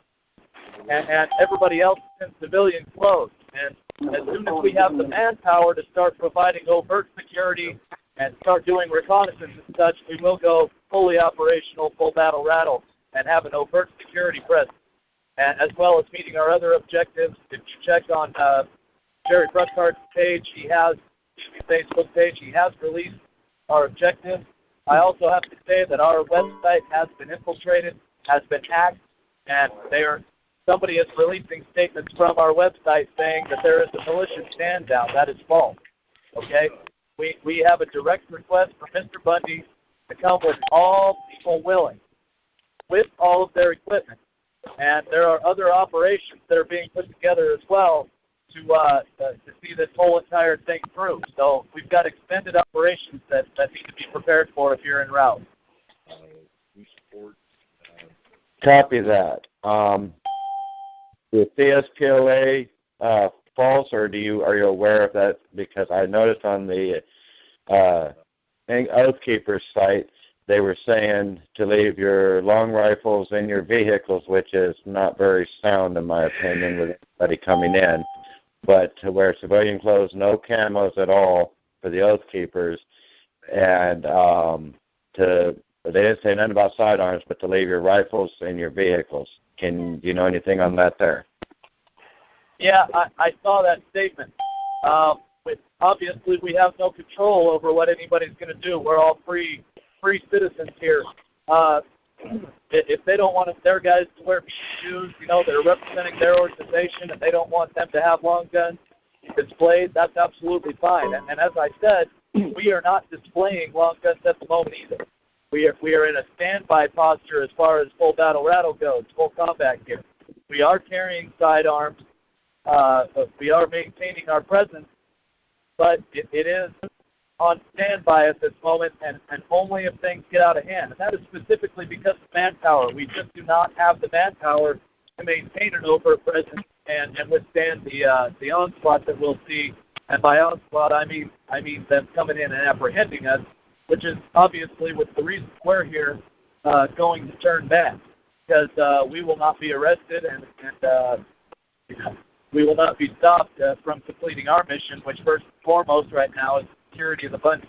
and everybody else is in civilian clothes. And as soon as we have the manpower to start providing overt security and start doing reconnaissance and such, we will go fully operational, full battle rattle, and have an overt security presence. and as well as meeting our other objectives. If you check on Jerry Bruckhart's page, Facebook page, he has released our objectives. I also have to say that our website has been infiltrated, has been hacked, and somebody is releasing statements from our website saying that there is a militia stand down. That is false. Okay? We have a direct request from Mr. Bundy to come with all people willing, with all of their equipment. And there are other operations that are being put together as well to see this whole entire thing through. So we've got extended operations that need to be prepared for if you're en route. Copy that. Is CSPOA false, or are you aware of that? Because I noticed on the Oath Keepers site they were saying to leave your long rifles in your vehicles, which is not very sound in my opinion with anybody coming in. But to wear civilian clothes, no camos at all for the Oath Keepers, and they didn't say nothing about sidearms, but to leave your rifles in your vehicles. Do you know anything on that there? Yeah, I saw that statement. Obviously, we have no control over what anybody's going to do. We're all free citizens here. If they don't want their guys to wear shoes, they're representing their organization, and they don't want them to have long guns displayed, that's absolutely fine. And as I said, we are not displaying long guns at the moment either. We are in a standby posture as far as full battle rattle goes, full combat gear. We are carrying sidearms. We are maintaining our presence, but it is on standby at this moment, and only if things get out of hand. And that is specifically because of manpower. We just do not have the manpower to maintain an overt presence and withstand the onslaught that we'll see. And by onslaught, I mean them coming in and apprehending us, which is obviously with the reason we're here going to turn bad, because we will not be arrested and we will not be stopped from completing our mission, which first and foremost right now is security of the Bundy.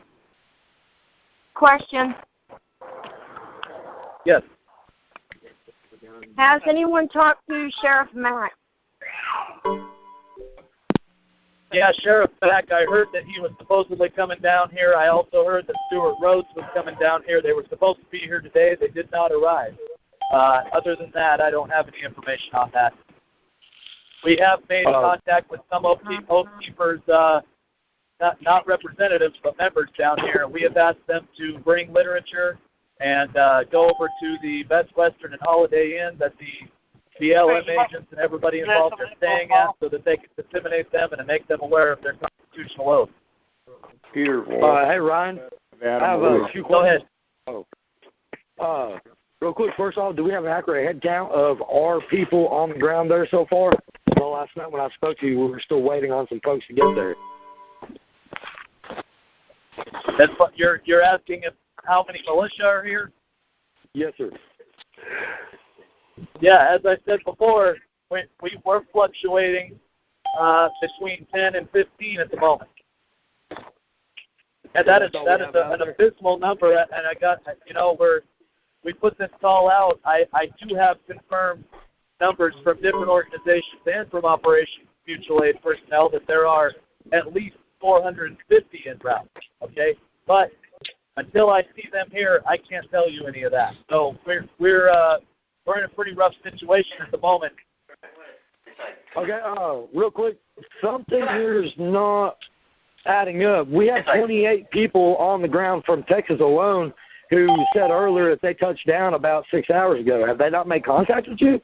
Question. Yes. Has anyone talked to Sheriff Mack? Yeah, Sheriff Mack, I heard that he was supposedly coming down here. I also heard that Stuart Rhodes was coming down here. They were supposed to be here today. They did not arrive. Other than that, I don't have any information on that. We have made contact with some Oath Keepers, not representatives, but members down here. We have asked them to bring literature and go over to the Best Western and Holiday Inn that the BLM agents and everybody involved are staying at, so that they can disseminate them and make them aware of their constitutional oath. Peter. Hey, Ryan. I have a few questions. Go ahead. Real quick, first off, do we have an accurate head count of our people on the ground there so far? Well, last night when I spoke to you, we were still waiting on some folks to get there. That's what you're asking if how many militia are here? Yes, sir. Yeah, as I said before, we were fluctuating between 10 and 15 at the moment. And that is an abysmal number, and I got, we put this call out. I do have confirmed numbers from different organizations and from Operation Mutual Aid personnel that there are at least 450 en route, okay? But until I see them here, I can't tell you any of that. So we're in a pretty rough situation at the moment. Okay, real quick, something here is not adding up. We have 28 people on the ground from Texas alone who said earlier that they touched down about 6 hours ago. Have they not made contact with you?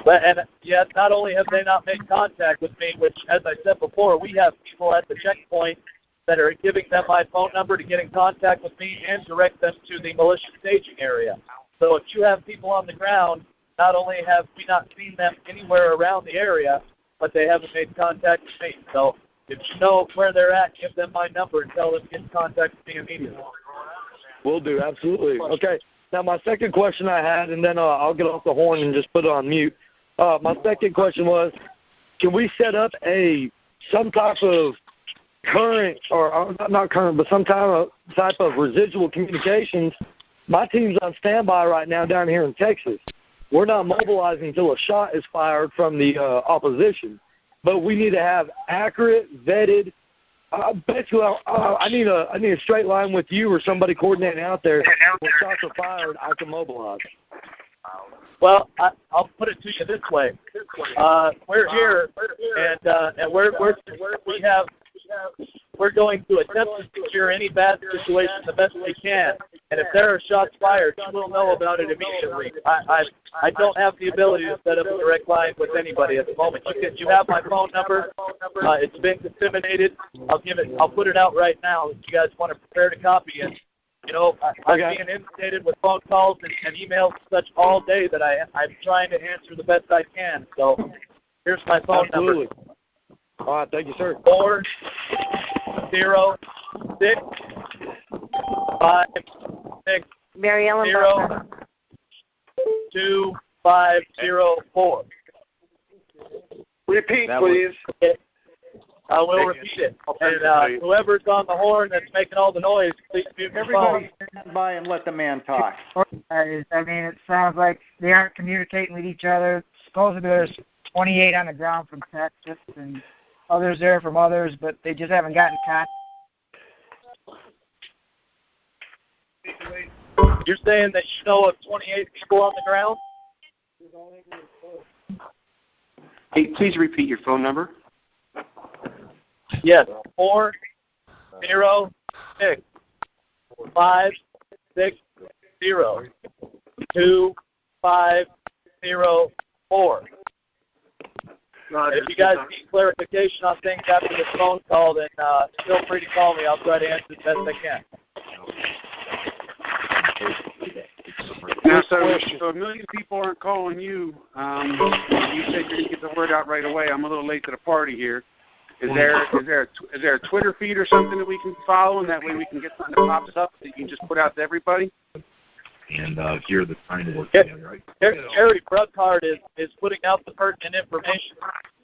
And yes, not only have they not made contact with me, which, as I said before, we have people at the checkpoint that are giving them my phone number to get in contact with me and direct them to the militia staging area. So if you have people on the ground, not only have we not seen them anywhere around the area, but they haven't made contact with me. So if you know where they're at, give them my number and tell them to get in contact with me immediately. Will do, absolutely. Okay. Now, my second question I had, and then I'll get off the horn and just put it on mute. My second question was, can we set up some type of current, or not current, but some type of residual communications? My team's on standby right now down here in Texas. we're not mobilizing until a shot is fired from the opposition. But we need to have accurate, vetted. Basically, I need a straight line with you or somebody coordinating out there. When shots are fired, I can mobilize. Well, I'll put it to you this way. We're here, and we're going to attempt to secure any bad situation the best we can. And if there are shots fired, we'll know about it immediately. I don't have the ability to set up a direct line with anybody at the moment. You have my phone number. It's been disseminated. I'll put it out right now. If you guys want to prepare to copy it. You know, I'm being inundated with phone calls and emails and such all day that I'm trying to answer the best I can. So here's my phone number. All right, thank you, sir. 406-560-2504. Repeat, please. Okay. I will repeat it. And whoever's on the horn that's making all the noise, please mute your phone. Everybody stand by and let the man talk. I mean, it sounds like they aren't communicating with each other. Supposedly there's 28 on the ground from Texas and others there from others, but they just haven't gotten contact. You're saying that you know of 28 people on the ground? Hey, please repeat your phone number. Yes, 406-560-2504. If you guys need clarification on things after this phone call, then feel free to call me. I'll try to answer as best I can. Now, so a million people aren't calling you. You said you're going to get the word out right away. I'm a little late to the party here. Is there a Twitter feed or something that we can follow, and that way we can get something that pops up that you can just put out to everybody? And here the trying to work together, right? Harry Bruckhart is putting out the pertinent information.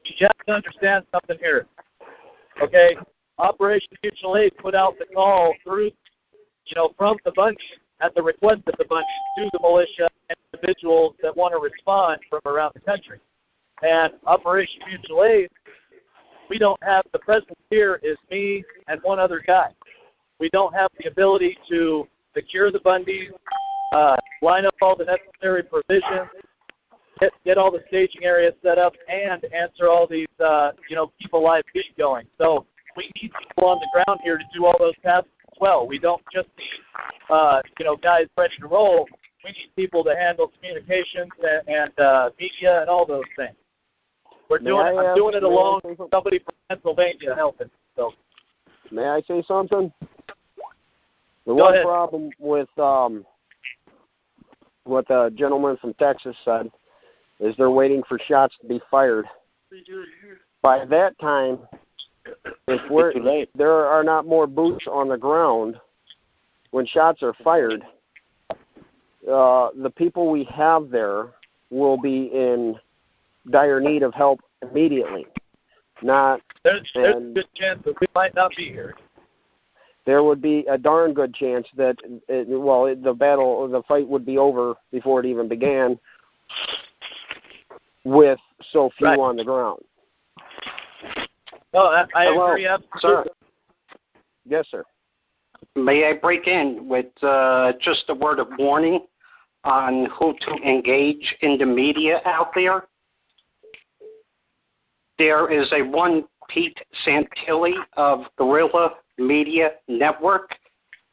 You have to understand something here. Okay? Operation Mutual Aid put out the call through, from the Bundys, at the request of the Bundys, to the militia and individuals that want to respond from around the country. And Operation Mutual Aid, we don't have, the presence here is me and one other guy. We don't have the ability to secure the Bundys, line up all the necessary provisions, get all the staging areas set up, and answer all these, keep a live feed going. So we need people on the ground here to do all those tasks as well. We don't just need, guys ready to roll. We need people to handle communications and media and all those things. I'm doing it alone. Somebody from Pennsylvania helping. So, may I say something? The Go one ahead. problem with what the gentleman from Texas said is they're waiting for shots to be fired. By that time, if there are not more boots on the ground when shots are fired, the people we have there will be in dire need of help immediately. There's a good chance that we might not be here. There would be a darn good chance that the fight would be over before it even began with so few on the ground. No, I agree absolutely. Sir. Yes, sir. May I break in with just a word of warning on who to engage in the media out there? There is a one Pete Santilli of Guerrilla Media Network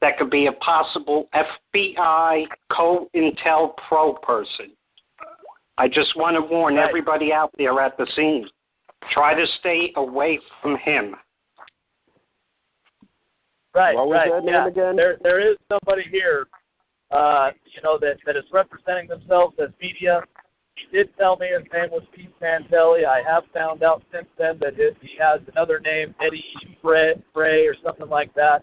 that could be a possible FBI COINTEL Pro person. I just want to warn everybody out there at the scene. Try to stay away from him. Right, what was right. that name Yeah. again? There is somebody here, that is representing themselves as media. He did tell me his name was Pete Santelli. I have found out since then that he has another name, Eddie Frey or something like that.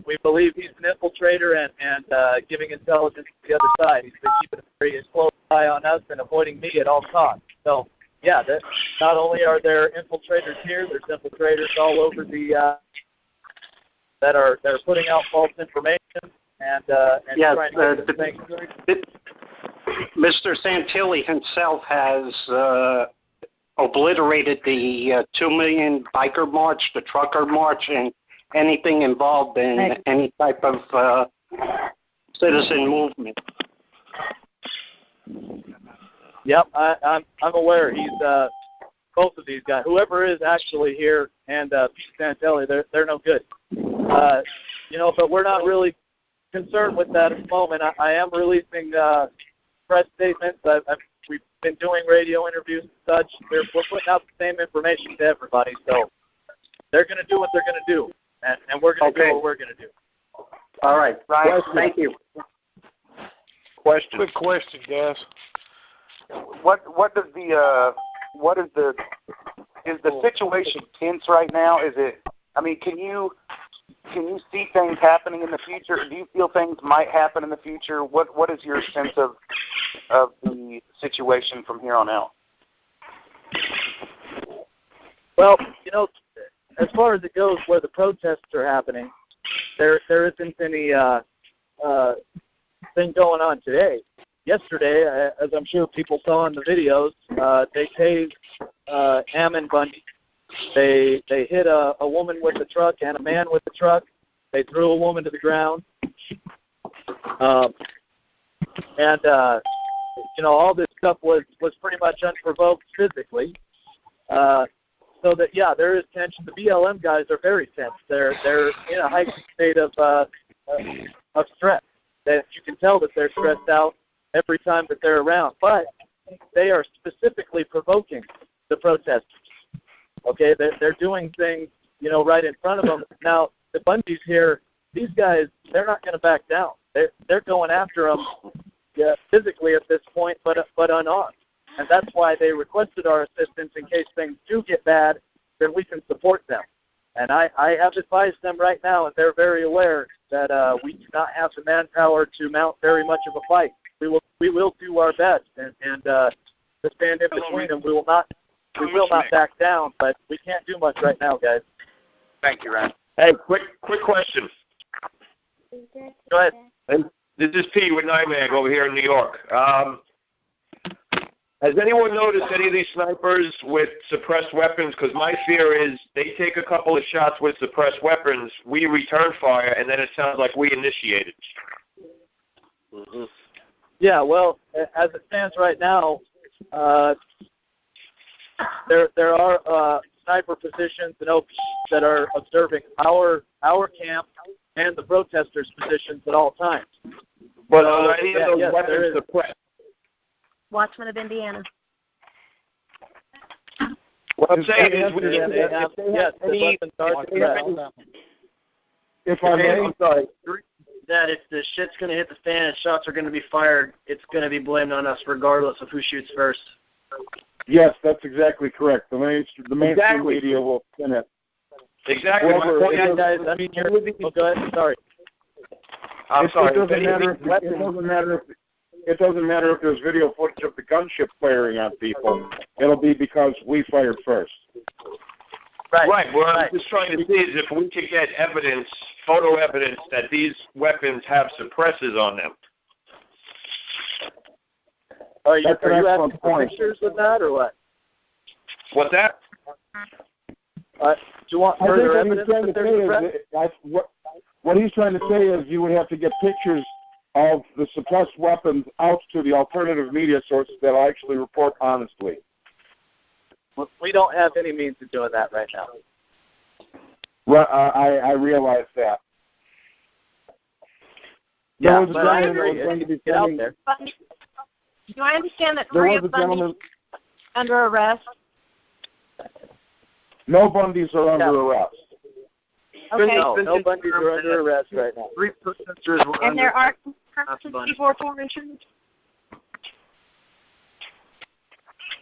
We believe he's an infiltrator and giving intelligence to the other side. He's been keeping a very close eye on us and avoiding me at all costs. So, yeah, not only are there infiltrators here, there's infiltrators all over the that are putting out false information and yes, trying to get things. Mr. Santilli himself has obliterated the 2 million biker march, the trucker march, and anything involved in any type of citizen movement. Yep, I'm aware. He's both of these guys. Whoever is actually here and Santelli, they're no good. But we're not really concerned with that at the moment. I am releasing press statements. We've been doing radio interviews and such. We're putting out the same information to everybody. So they're going to do what they're going to do, and we're going to do what we're going to do. All right, Ryan. Thank you. Question. Quick question, guys. Is the situation tense right now? Is it? I mean, can you see things happening in the future? Do you feel things might happen in the future? What is your sense of the situation from here on out? Well, as far as it goes, where the protests are happening, there isn't any thing going on today. Yesterday, as I'm sure people saw in the videos, they tased Ammon Bundy. They hit a woman with a truck and a man with a truck. They threw a woman to the ground. All this stuff was pretty much unprovoked physically. So that, yeah, there is tension. The BLM guys are very tense. They're in a heightened state of stress. That you can tell that they're stressed out every time that they're around. But they are specifically provoking the protesters. Okay, they're doing things, right in front of them. Now, the Bundys here, these guys, they're not going to back down. They're going after them physically at this point, but unarmed. And that's why they requested our assistance in case things do get bad, then we can support them. And I have advised them right now, and they're very aware that we do not have the manpower to mount very much of a fight. We will do our best and to stand in between them. We will not back down, but we can't do much right now, guys. Thank you, Ryan. Hey, quick question. Go ahead. This is P with Nightmag over here in New York. Has anyone noticed any of these snipers with suppressed weapons? Because my fear is they take a couple of shots with suppressed weapons, we return fire, and then it sounds like we initiated. Mm-hmm. Yeah, well, as it stands right now, there are sniper positions and OPs that are observing our camp and the protesters' positions at all times. But are any of those weapons suppressed? Watchman of Indiana. What I'm saying is, if I may, I'm sorry. That if the shit's going to hit the fan and shots are going to be fired, it's going to be blamed on us regardless of who shoots first. Yes, that's exactly correct. The mainstream media will spin it. Exactly. Guys, I mean, go ahead. Sorry. I'm sorry. It doesn't matter if there's video footage of the gunship firing on people. It'll be because we fired first. Right. What I'm just trying to see is if we could get evidence, photo evidence, that these weapons have suppressors on them. Are you asking for pictures of that or what? What's that? Do you want further evidence that there's what he's trying to say is you would have to get pictures of the suppressed weapons out to the alternative media sources that will actually report honestly. We don't have any means of doing that right now. Well, I realize that. Yeah, but I agree. Get out there. Do I understand that three of Bundys under arrest? No Bundys are under arrest. Okay. No Bundys are under arrest right now. Three protesters were and there are 64 foreign troops?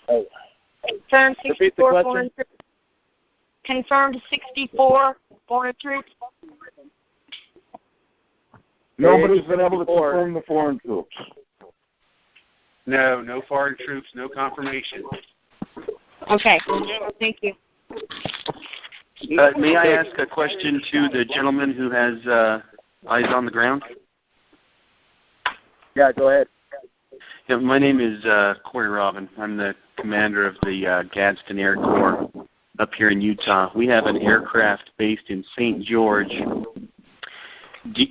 Oh. Confirmed 64 foreign troops. Confirmed 64 foreign troops. Nobody's been able to confirm the foreign troops. No foreign troops, no confirmation. Okay, thank you. May I ask a question to the gentleman who has eyes on the ground? Yeah, go ahead. Yeah, my name is Corey Robin. I'm the commander of the Gadsden Air Corps up here in Utah. We have an aircraft based in St. George.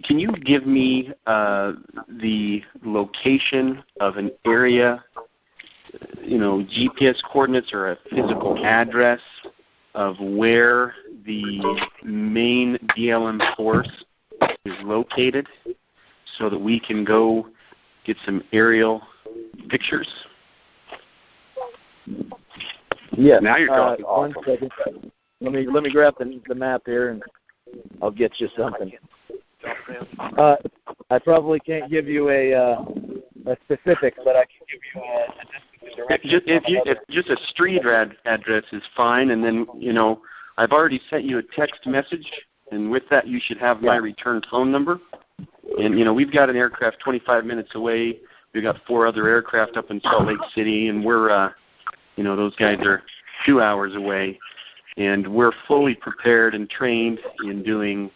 Can you give me the location of an area, GPS coordinates or a physical address of where the main BLM force is located so that we can go get some aerial pictures? Yeah. Now you're talking. 1 second. Let me grab the map here, and I'll get you something. I probably can't give you a specific, but I can give you a if just a street address is fine, and then I've already sent you a text message, and with that you should have my return phone number. And we've got an aircraft 25 minutes away. We've got 4 other aircraft up in Salt Lake City, and we're those guys are 2 hours away, and we're fully prepared and trained in doing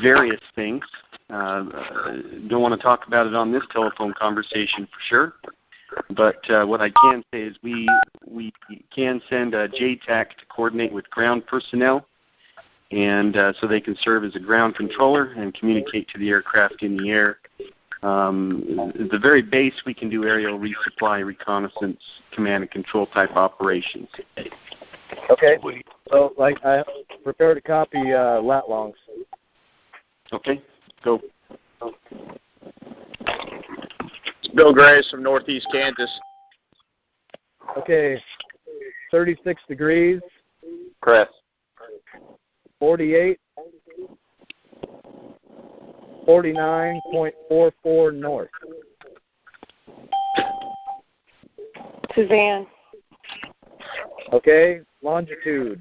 various things. Don't want to talk about it on this telephone conversation for sure, but what I can say is we can send a JTAC to coordinate with ground personnel, and so they can serve as a ground controller and communicate to the aircraft in the air. At the very base, we can do aerial resupply, reconnaissance, command and control type operations. Okay. So, I prepared a copy lat longs. Okay, go. It's Bill Graves from Northeast Kansas. Okay, 36 degrees. Chris. 48. 49.44 north. Suzanne. Okay, longitude.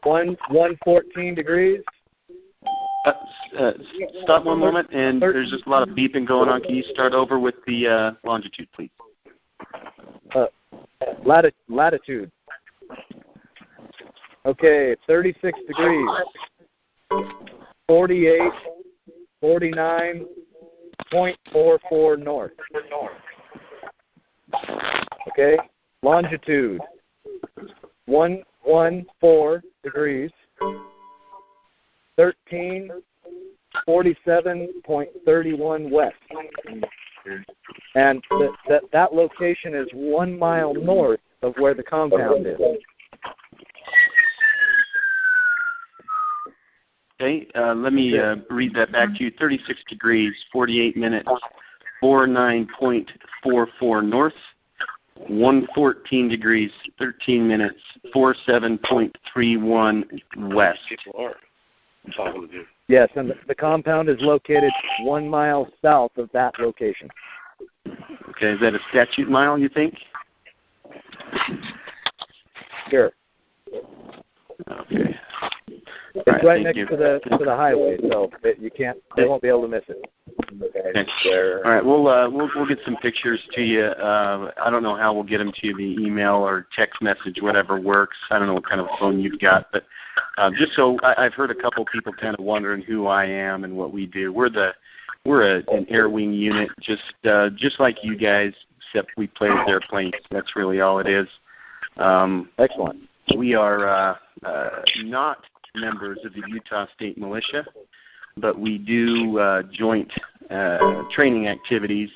114 degrees. Stop one moment, and there's just a lot of beeping going on. Can you start over with the longitude, please? Latitude. Okay, 36 degrees. 48, 49.44 north. Okay, longitude. 114 degrees. 1347.31 west. And that location is 1 mile north of where the compound is. Okay, let me read that back to you. 36 degrees, 48 minutes, 49.44 north, 114 degrees, 13 minutes, 47.31 west. Yes, and the compound is located 1 mile south of that location. Okay, is that a statute mile, you think? Sure. Okay. It's right next to the highway, so they won't be able to miss it. Okay. All right, we'll get some pictures to you. I don't know how we'll get them to you via email or text message, whatever works. I don't know what kind of phone you've got, but just so I've heard a couple people kind of wondering who I am and what we do. We're an air wing unit, just like you guys, except we play with airplanes. That's really all it is. Excellent. We are not members of the Utah State Militia, but we do joint training activities.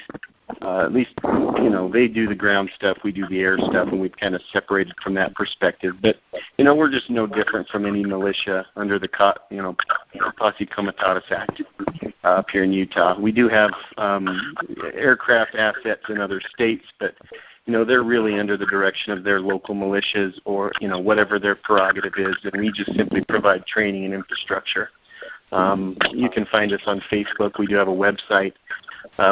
At least, they do the ground stuff, we do the air stuff, and we've kind of separated from that perspective. But, we're just no different from any militia under the Posse Comitatus Act up here in Utah. We do have aircraft assets in other states, but they're really under the direction of their local militias or, whatever their prerogative is, and we just simply provide training and infrastructure. You can find us on Facebook. We do have a website.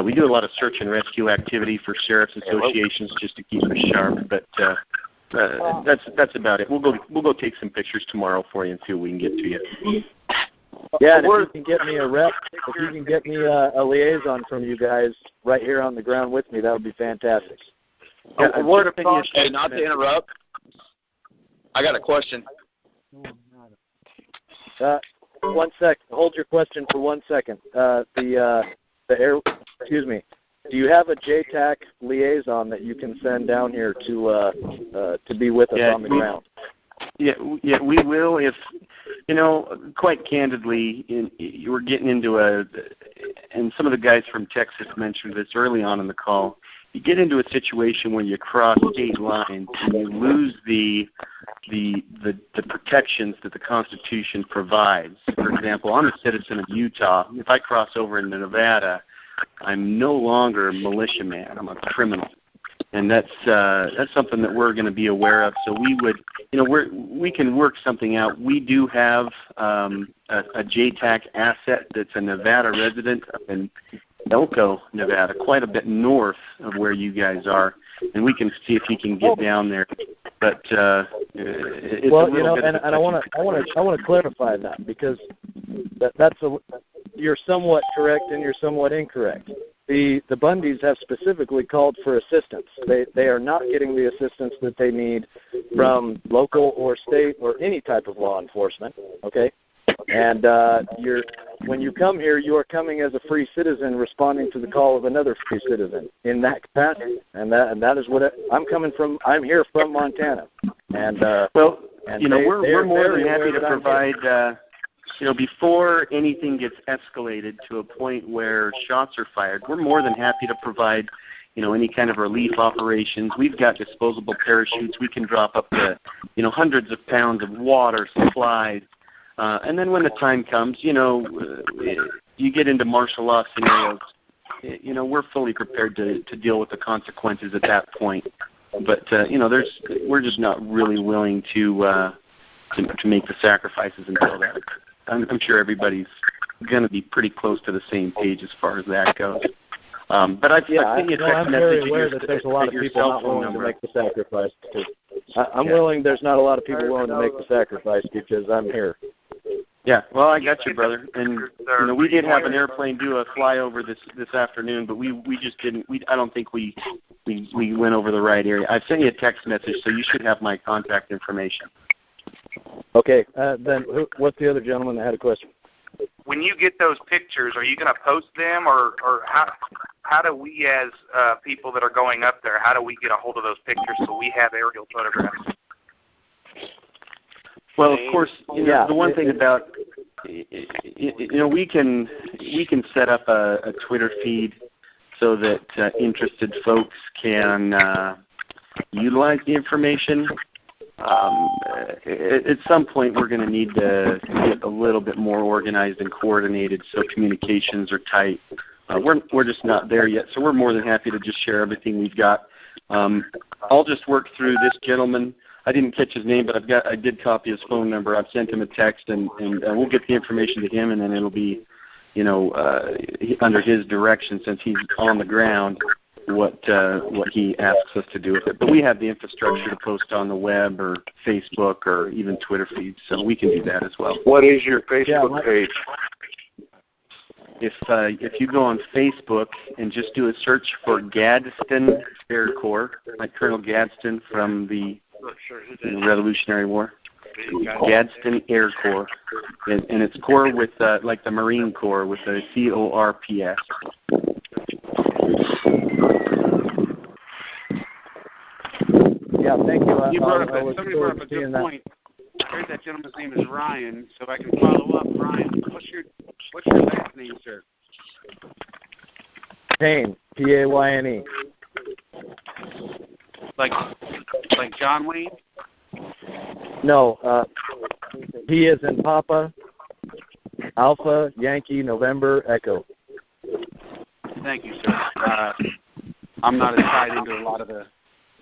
We do a lot of search and rescue activity for sheriff's associations just to keep us sharp, but that's about it. We'll go take some pictures tomorrow for you and see what we can get to you. Yeah, and if you can get me a rep, if you can get me a liaison from you guys right here on the ground with me, that would be fantastic. Yeah, a word of caution, not to interrupt. I got a question. 1 sec. Hold your question for 1 second. The Do you have a JTAC liaison that you can send down here to be with us on the ground? Yeah, we will. If quite candidly, we're getting into and some of the guys from Texas mentioned this early on in the call. You get into a situation where you cross state lines and you lose the protections that the Constitution provides. For example, I'm a citizen of Utah. If I cross over into Nevada, I'm no longer a militiaman. I'm a criminal, and that's something that we're going to be aware of. So we would, we can work something out. We do have a JTAC asset that's a Nevada resident up in Elko, Nevada, quite a bit north of where you guys are, and we can see if he can get down there. But it's a little bit. And I want to clarify that, because you're somewhat correct and you're somewhat incorrect. The Bundys have specifically called for assistance. They are not getting the assistance that they need from local or state or any type of law enforcement. Okay, and when you come here, you are coming as a free citizen, responding to the call of another free citizen in that capacity, and that is what I'm coming from. I'm here from Montana, and we're more than happy to provide. Before anything gets escalated to a point where shots are fired, we're more than happy to provide, any kind of relief operations. We've got disposable parachutes. We can drop up to, hundreds of pounds of water, supplies. And then when the time comes, you get into martial law scenarios, we're fully prepared to deal with the consequences at that point. But, we're just not really willing to make the sacrifices until that. I'm sure everybody's going to be pretty close to the same page as far as that goes. But I've seen you text I'm very aware that there's a lot of people not willing to make the sacrifice. I'm willing. There's not a lot of people willing to make the sacrifice because I'm here. Yeah, well, I got you, brother. And we did have an airplane do a flyover this afternoon, but we just didn't. I don't think we went over the right area. I've sent you a text message, so you should have my contact information. Okay, then what's the other gentleman that had a question? When you get those pictures, are you going to post them, or how do we as people that are going up there, how do we get a hold of those pictures so we have aerial photographs? Well, of course, the one thing about, we can set up a Twitter feed so that interested folks can utilize the information. At some point, we're going to need to get a little bit more organized and coordinated so communications are tight. We're just not there yet, so we're more than happy to just share everything we've got. I'll just work through this gentleman. I didn't catch his name, but I did copy his phone number. I've sent him a text, and we'll get the information to him, and then it'll be, under his direction since he's on the ground. What he asks us to do with it. But we have the infrastructure to post on the web or Facebook or even Twitter feeds, so we can do that as well. What is your Facebook page? If you go on Facebook and just do a search for Gadsden Air Corps, like Colonel Gadsden from the Revolutionary War, Gadsden Air Corps, and it's Corps with like the Marine Corps with a CORPS. Yeah, thank you. Somebody brought up a good point. I heard that gentleman's name is Ryan, so I can follow up. Ryan, what's your last name, sir? Payne, P-A-Y-N-E. Like John Wayne? No, P is in Papa, Alpha, Yankee, November, Echo. Thank you, sir. I'm not as tied into a lot of the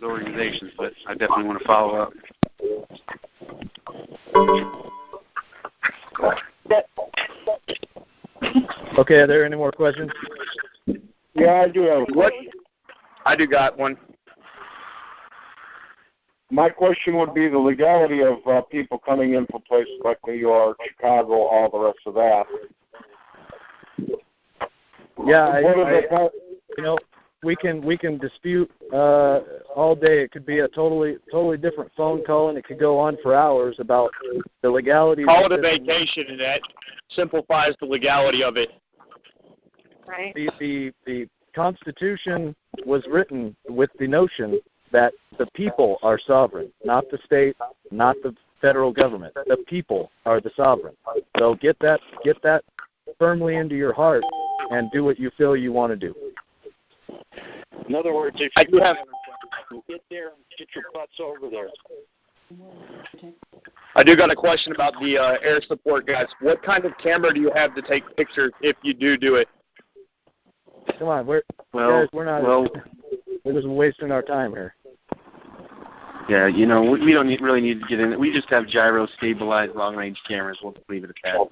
organizations, but I definitely want to follow up. Okay, are there any more questions? Yeah, I do have a question. I do got one. My question would be the legality of people coming in from places like New York, Chicago, all the rest of that. Yeah, we can dispute all day. It could be a totally different phone call, and it could go on for hours about the legality. Call it a vacation, and that simplifies the legality of it. Right. The Constitution was written with the notion that the people are sovereign, not the state, not the federal government. The people are the sovereign. So get that firmly into your heart and do what you feel you want to do. In other words, if you get there and get your butts over there. I do got a question about the air support, guys. What kind of camera do you have to take pictures if you do it? Come on, we're just wasting our time here. Yeah, we don't really need to get in it. We just have gyro-stabilized long-range cameras. We'll leave it at that.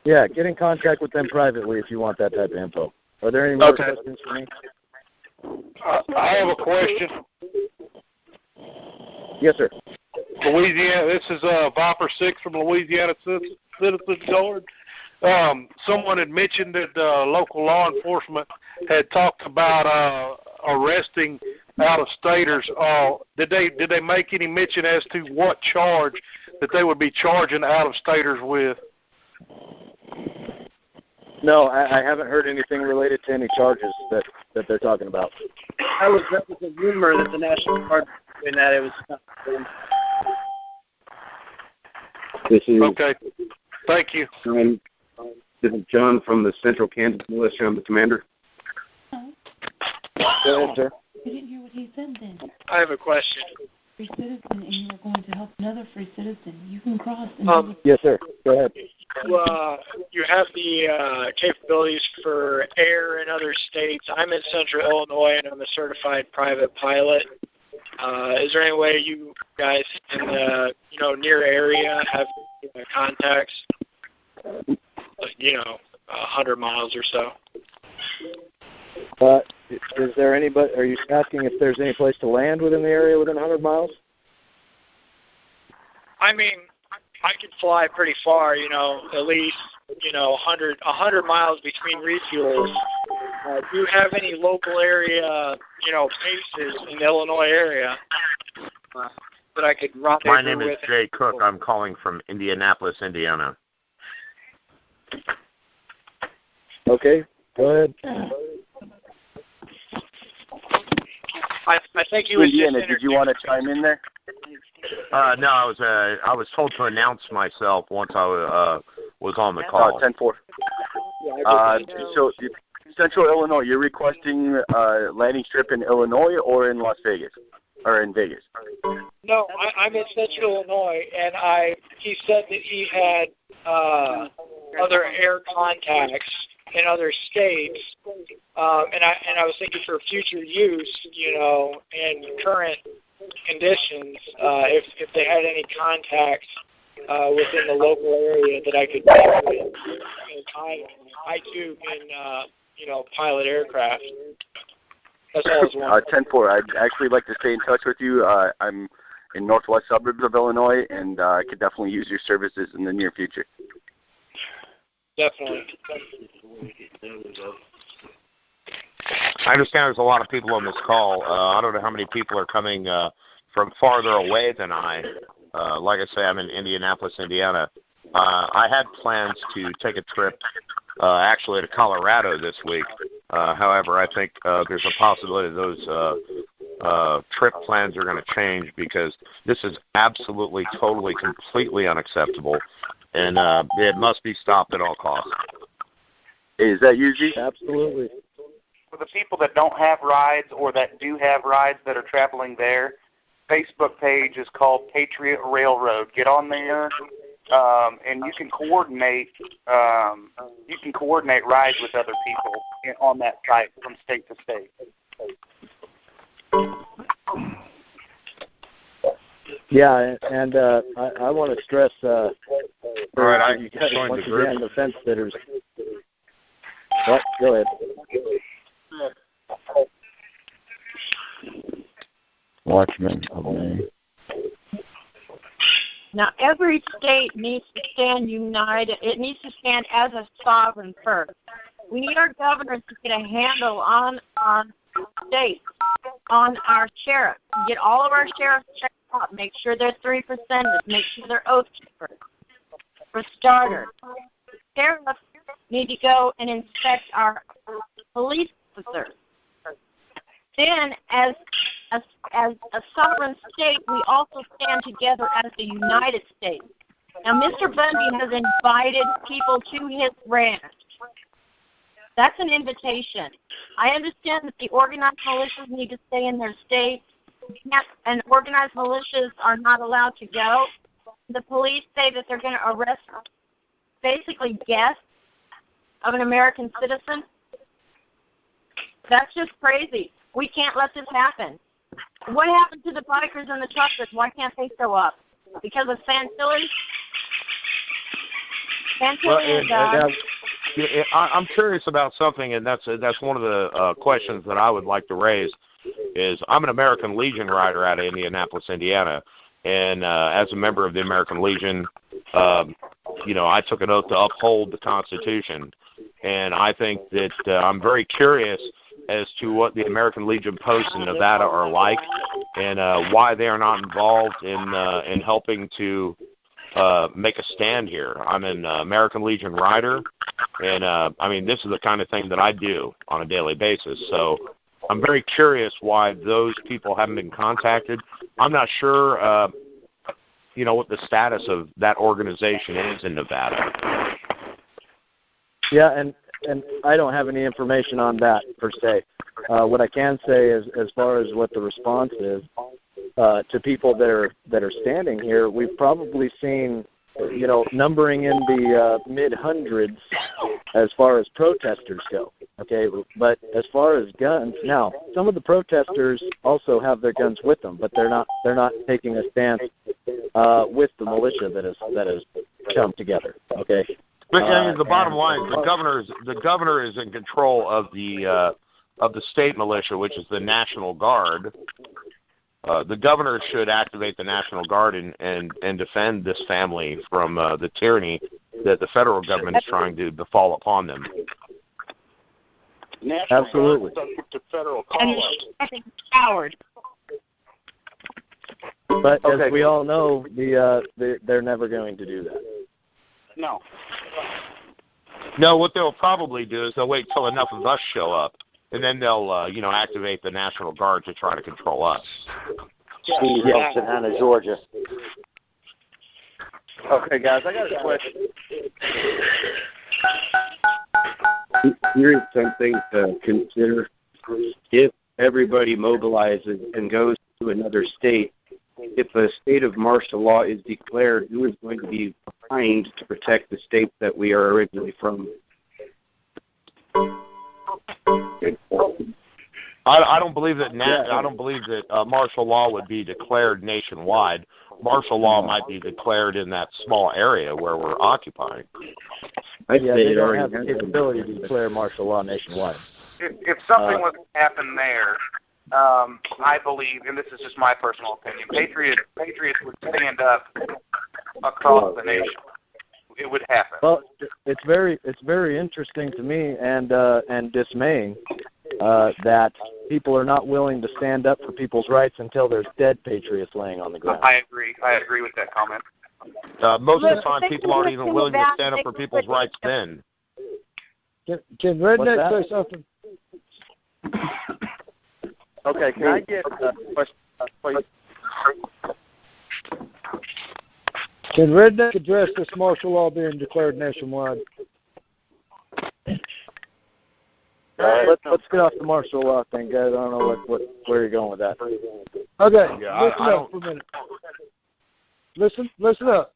Yeah, get in contact with them privately if you want that type of info. Are there any more questions for me? I have a question. Yes, sir. Louisiana, this is Viper 6 from Louisiana Citizens Guard. Someone had mentioned that local law enforcement had talked about arresting out-of-staters. Did they make any mention as to what charge that they would be charging out-of-staters with? No, I haven't heard anything related to any charges that they're talking about. That was a rumor that the National Guard was doing that. It was not. Okay. Thank you. This is John from the Central Kansas Militia. I'm the commander. Go ahead, sir. I didn't hear what he said then. I have a question. Free citizen, and you are going to help another free citizen. You can cross. And yes, sir. Go ahead. You have the capabilities for air in other states. I'm in Central Illinois, and I'm a certified private pilot. Is there any way you guys in the near area have contacts? 100 miles or so. Is there anybody? Are you asking if there's any place to land within the area within 100 miles? I mean, I could fly pretty far. At least 100 miles between refuels. Do you have any local area, bases in the Illinois area that I could rendezvous with? My name is Jay Cook. I'm calling from Indianapolis, Indiana. Okay, go ahead. I think you was Indiana, did you want to chime in there? No, I was told to announce myself once I was on the call. 10-4. So Central Illinois, you're requesting landing strip in Illinois or in Las Vegas? Or in Vegas? No, I'm in Central Illinois, and he said that he had other air contacts in other states, and I was thinking for future use, and current conditions, if they had any contacts within the local area that I could deal with. I too can pilot aircraft. That's all I was wondering. 10-4. I'd actually like to stay in touch with you. I'm in northwest suburbs of Illinois, and I could definitely use your services in the near future. Definitely. I understand there's a lot of people on this call. I don't know how many people are coming from farther away than I. Like I say, I'm in Indianapolis, Indiana. I had plans to take a trip actually to Colorado this week. However, I think there's a possibility those trip plans are going to change because this is absolutely, totally, completely unacceptable, and it must be stopped at all costs. Is that usually? Absolutely. For the people that don't have rides or that do have rides that are traveling there, Facebook page is called Patriot Railroad. Get on there, and you can coordinate. You can coordinate rides with other people on that site from state to state. Yeah, and I want to stress. All right, I joined once the group. again, the fence sitters. What? Go ahead. Watchmen of Maine. Now, every state needs to stand united. It needs to stand as a sovereign first. We need our governors to get a handle on states, on our sheriffs. Get all of our sheriffs checked out. Make sure they're 3%. Make sure they're oath keepers. For starters, sheriffs need to go and inspect our police officers. Then, as a sovereign state, we also stand together as the United States. Now, Mr. Bundy has invited people to his ranch. That's an invitation. I understand that the organized militias need to stay in their state, and organized militias are not allowed to go. The police say that they're going to arrest basically guests of an American citizen. That's just crazy. We can't let this happen. What happened to the bikers and the truckers? Why can't they show up? Because of Santilli? I'm curious about something, and that's one of the questions that I would like to raise. Is I'm an American Legion rider out of Indianapolis, Indiana, and as a member of the American Legion, I took an oath to uphold the Constitution, and I think that I'm very curious as to what the American Legion posts in Nevada are like, and why they are not involved in helping to make a stand here. I'm an American Legion rider, and this is the kind of thing that I do on a daily basis. So I'm very curious why those people haven't been contacted. I'm not sure, what the status of that organization is in Nevada. Yeah, and I don't have any information on that per se. What I can say is, as far as what the response is to people that are standing here, we've probably seen, numbering in the mid-hundreds as far as protesters go. Okay, but as far as guns, now some of the protesters also have their guns with them, but they're not taking a stance with the militia that has come together. Okay. But the bottom line is the governor is in control of the state militia, which is the National Guard. The governor should activate the National Guard and defend this family from the tyranny that the federal government is trying to befall upon them. National Absolutely. To federal and I think Howard. But as we all know, they're never going to do that. No. No, what they'll probably do is they'll wait till enough of us show up, and then they'll, activate the National Guard to try to control us. Yes, in Savannah, Georgia. Okay, guys, I got a question. Here's something to consider. If everybody mobilizes and goes to another state, if a state of martial law is declared, who is going to be behind to protect the state that we are originally from? I don't believe that. I don't believe that martial law would be declared nationwide. Martial law might be declared in that small area where we're occupying. They don't have the capability to declare martial law nationwide. If something was to happen there, I believe, and this is just my personal opinion, Patriots would stand up across the nation. It would happen. Well, it's very interesting to me and dismaying that people are not willing to stand up for people's rights until there's dead patriots laying on the ground. I agree with that comment. Most of the time, people aren't even willing to stand up for people's rights then. Can Redneck say something? Okay, can I get a question, please? Can Redneck address this martial law being declared nationwide? Let's get off the martial law thing, guys. I don't know where you're going with that. Okay, listen up for a minute. Listen up.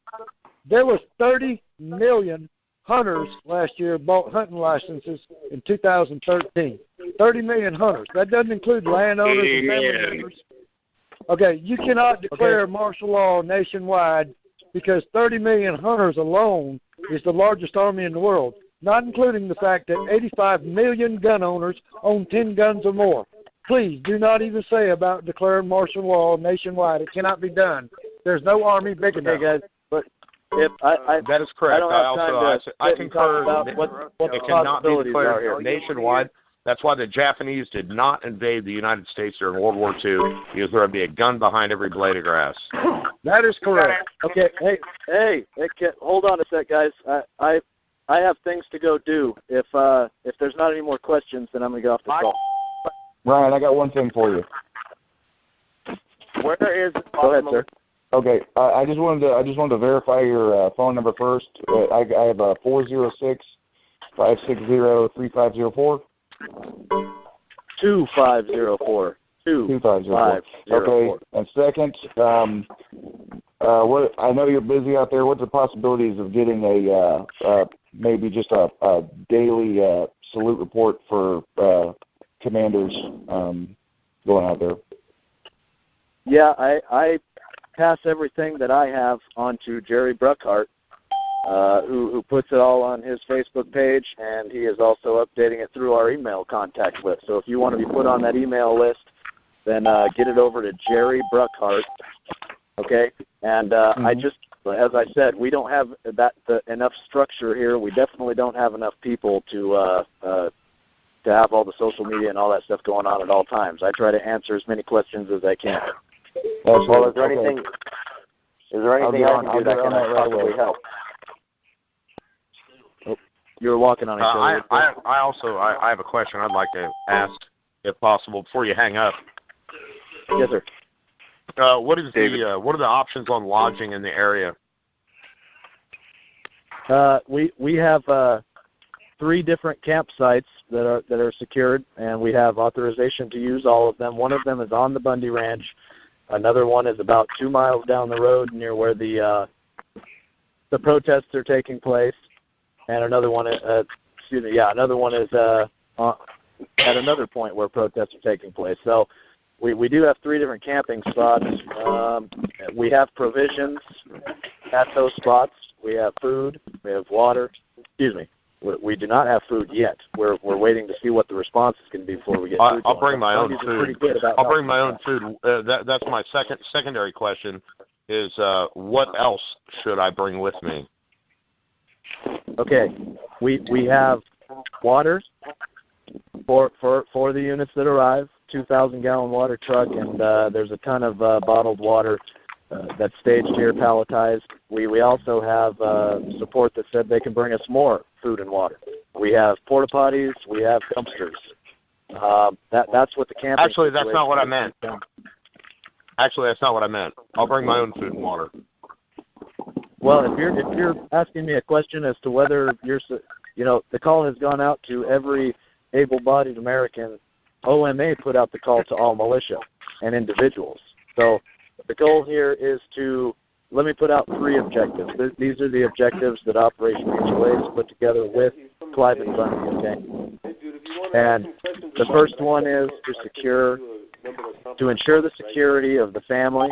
There was 30 million hunters last year bought hunting licenses in 2013. 30 million hunters. That doesn't include landowners and family members. Okay, you cannot declare martial law nationwide because 30 million hunters alone is the largest army in the world, not including the fact that 85 million gun owners own 10 guns or more. Please do not even say about declaring martial law nationwide. It cannot be done. There's no army big enough. Okay, guys, but if that is correct. I concur that what it cannot be declared nationwide. That's why the Japanese did not invade the United States during World War II, because there would be a gun behind every blade of grass. That is correct. Okay, hey, hold on a sec, guys. I have things to go do. If there's not any more questions, then I'm going to get off the call. Ryan, I got one thing for you. Where is? Go ahead, sir. Okay, I just wanted to verify your phone number first. I have 406-560-3504. 2504. 2504. Okay, and second, what I know you're busy out there. What's the possibilities of getting a maybe just a daily salute report for commanders going out there? Yeah, I pass everything that I have on to Jerry Bruckhart, who puts it all on his Facebook page, and he is also updating it through our email contact list. So if you want to be put on that email list, then get it over to Jerry Bruckhart, okay? And I just, as I said, we don't have enough structure here. We definitely don't have enough people to have all the social media and all that stuff going on at all times. I try to answer as many questions as I can. Well, is there anything I can do that can possibly help? Oh, you're walking on each other. I have a question I'd like to ask, if possible, before you hang up. Yes, sir. What are the options on lodging in the area? We have 3 different campsites that are secured, and we have authorization to use all of them. One of them is on the Bundy Ranch. Another one is about 2 miles down the road near where the protests are taking place, and another one is at another point where protests are taking place. So we do have 3 different camping spots. We have provisions at those spots. We have food. We have water. Excuse me. We do not have food yet. We're waiting to see what the response is going to be before we get food. I'll bring my own food. I'll bring my own food. That's my secondary question is what else should I bring with me? Okay. We have water for the units that arrive, 2,000-gallon water truck, and there's a ton of bottled water that's staged here, palletized. We also have support that said they can bring us more food and water. We have porta potties. We have dumpsters. That's what the camping. Actually, that's not what I meant. I'll bring my own food and water. Well, if you're asking me a question as to whether the call has gone out to every able-bodied American. OMA put out the call to all militia and individuals. So the goal here is let me put out 3 objectives. These are the objectives that Operation HOA has put together with Clive and Bundy, okay? And the first one is to ensure the security of the family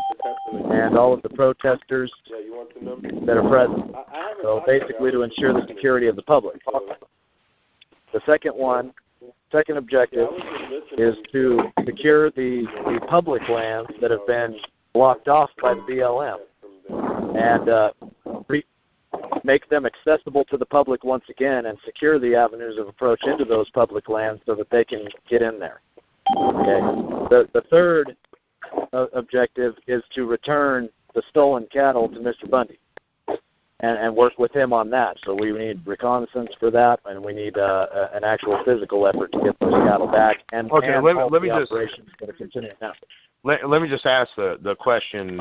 and all of the protesters that are present. So basically to ensure the security of the public. The second objective is to secure the public lands that have been blocked off by the BLM and make them accessible to the public once again and secure the avenues of approach into those public lands so that they can get in there. Okay. The third objective is to return the stolen cattle to Mr. Bundy and work with him on that. So we need reconnaissance for that, and we need an actual physical effort to get those cattle back. And let me just operations going to continue now. Let me just ask the question.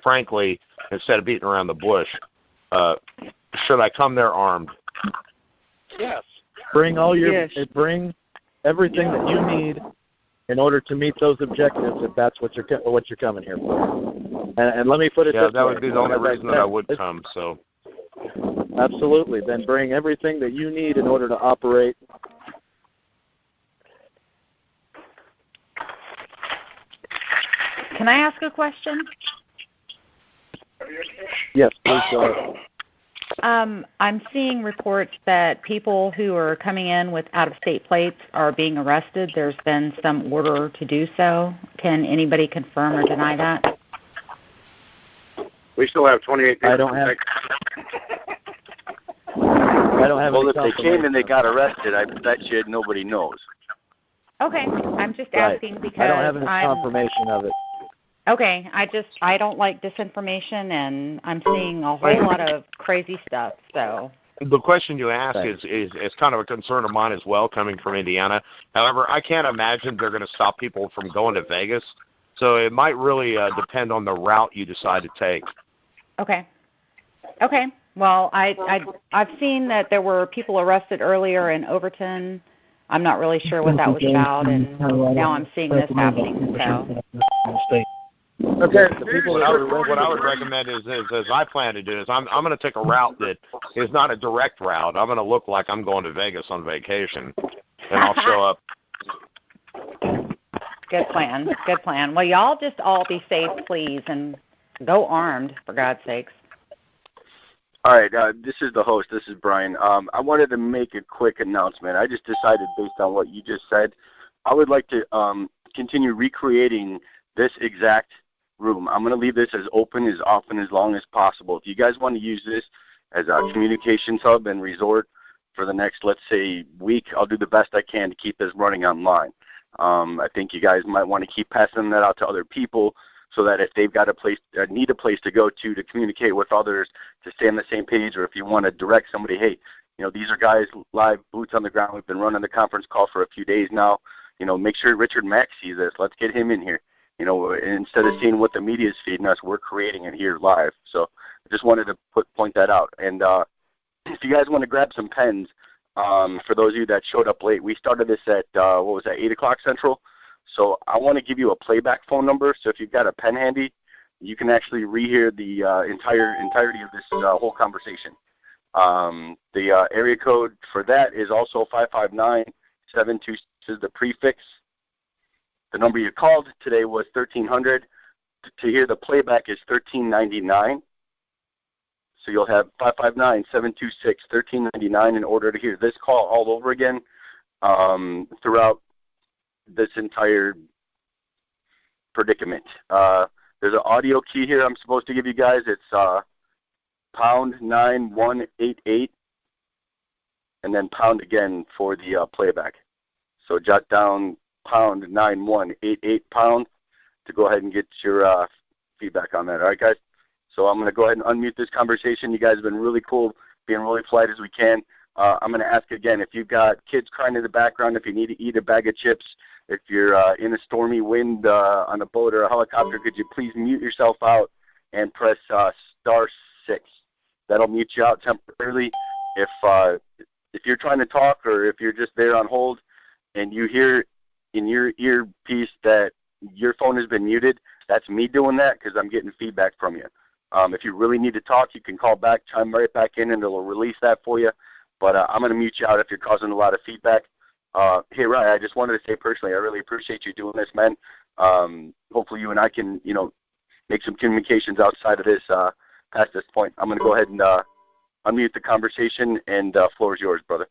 Frankly, instead of beating around the bush, should I come there armed? Yes. Bring bring everything that you need in order to meet those objectives, if that's what you're coming here for. And let me put it this way. Yeah, that would be the only reason that I would come. So. Absolutely. Then bring everything that you need in order to operate. Can I ask a question? Yes, please go ahead. I'm seeing reports that people who are coming in with out-of-state plates are being arrested. There's been some order to do so. Can anybody confirm or deny that? We still have 28 people. I don't have well, if they came and they got arrested, I bet you nobody knows. Okay, I'm just asking because I don't have any confirmation of it. Okay, I don't like disinformation, and I'm seeing a whole lot of crazy stuff. So The question you ask is kind of a concern of mine as well, coming from Indiana. However, I can't imagine they're going to stop people from going to Vegas. So it might really depend on the route you decide to take. Okay. Well, I've seen that there were people arrested earlier in Overton. I'm not really sure what that was about, and now I'm seeing this happening. So. Okay. What I would recommend is as I plan to do is I'm going to take a route that is not a direct route. I'm going to look like I'm going to Vegas on vacation, and I'll show up. Good plan. Well, y'all just all be safe, please, and go armed, for God's sakes. All right, this is the host. This is Brian. I wanted to make a quick announcement. I just decided, based on what you just said, I would like to continue recreating this exact room. I'm going to leave this as open as often as long as possible. If you guys want to use this as a communications hub and resort for the next, let's say, week, I'll do the best I can to keep this running online. I think you guys might want to keep passing that out to other people so that if they've got need a place to go to communicate with others, to stay on the same page, or if you want to direct somebody, hey, these are guys live, boots on the ground. We've been running the conference call for a few days now. Make sure Richard Mack sees this. Let's get him in here. Instead of seeing what the media is feeding us, we're creating it here live. So I just wanted to point that out. And if you guys want to grab some pens, for those of you that showed up late, we started this at, 8 o'clock Central. So I want to give you a playback phone number. So if you've got a pen handy, you can actually rehear the entirety of this whole conversation. The area code for that is also 559-726 is the prefix. The number you called today was 1300. To hear the playback is 1399. So you'll have 559-726-1399 in order to hear this call all over again throughout this entire predicament. There's an audio key here I'm supposed to give you guys. It's pound 9188 and then pound again for the playback. So jot down pound 9188 pound to go ahead and get your feedback on that. All right, guys? So I'm going to go ahead and unmute this conversation. You guys have been really cool, being really polite as we can. I'm going to ask again, if you've got kids crying in the background, if you need to eat a bag of chips, if you're in a stormy wind on a boat or a helicopter, could you please mute yourself out and press *6. That'll mute you out temporarily. If you're trying to talk or if you're just there on hold and you hear in your earpiece that your phone has been muted, that's me doing that because I'm getting feedback from you. If you really need to talk, you can call back, chime right back in, and it'll release that for you. But I'm going to mute you out if you're causing a lot of feedback. Hey, Ryan, I just wanted to say personally, I really appreciate you doing this, man. Hopefully you and I can, make some communications outside of this past this point. I'm going to go ahead and unmute the conversation, and floor is yours, brother.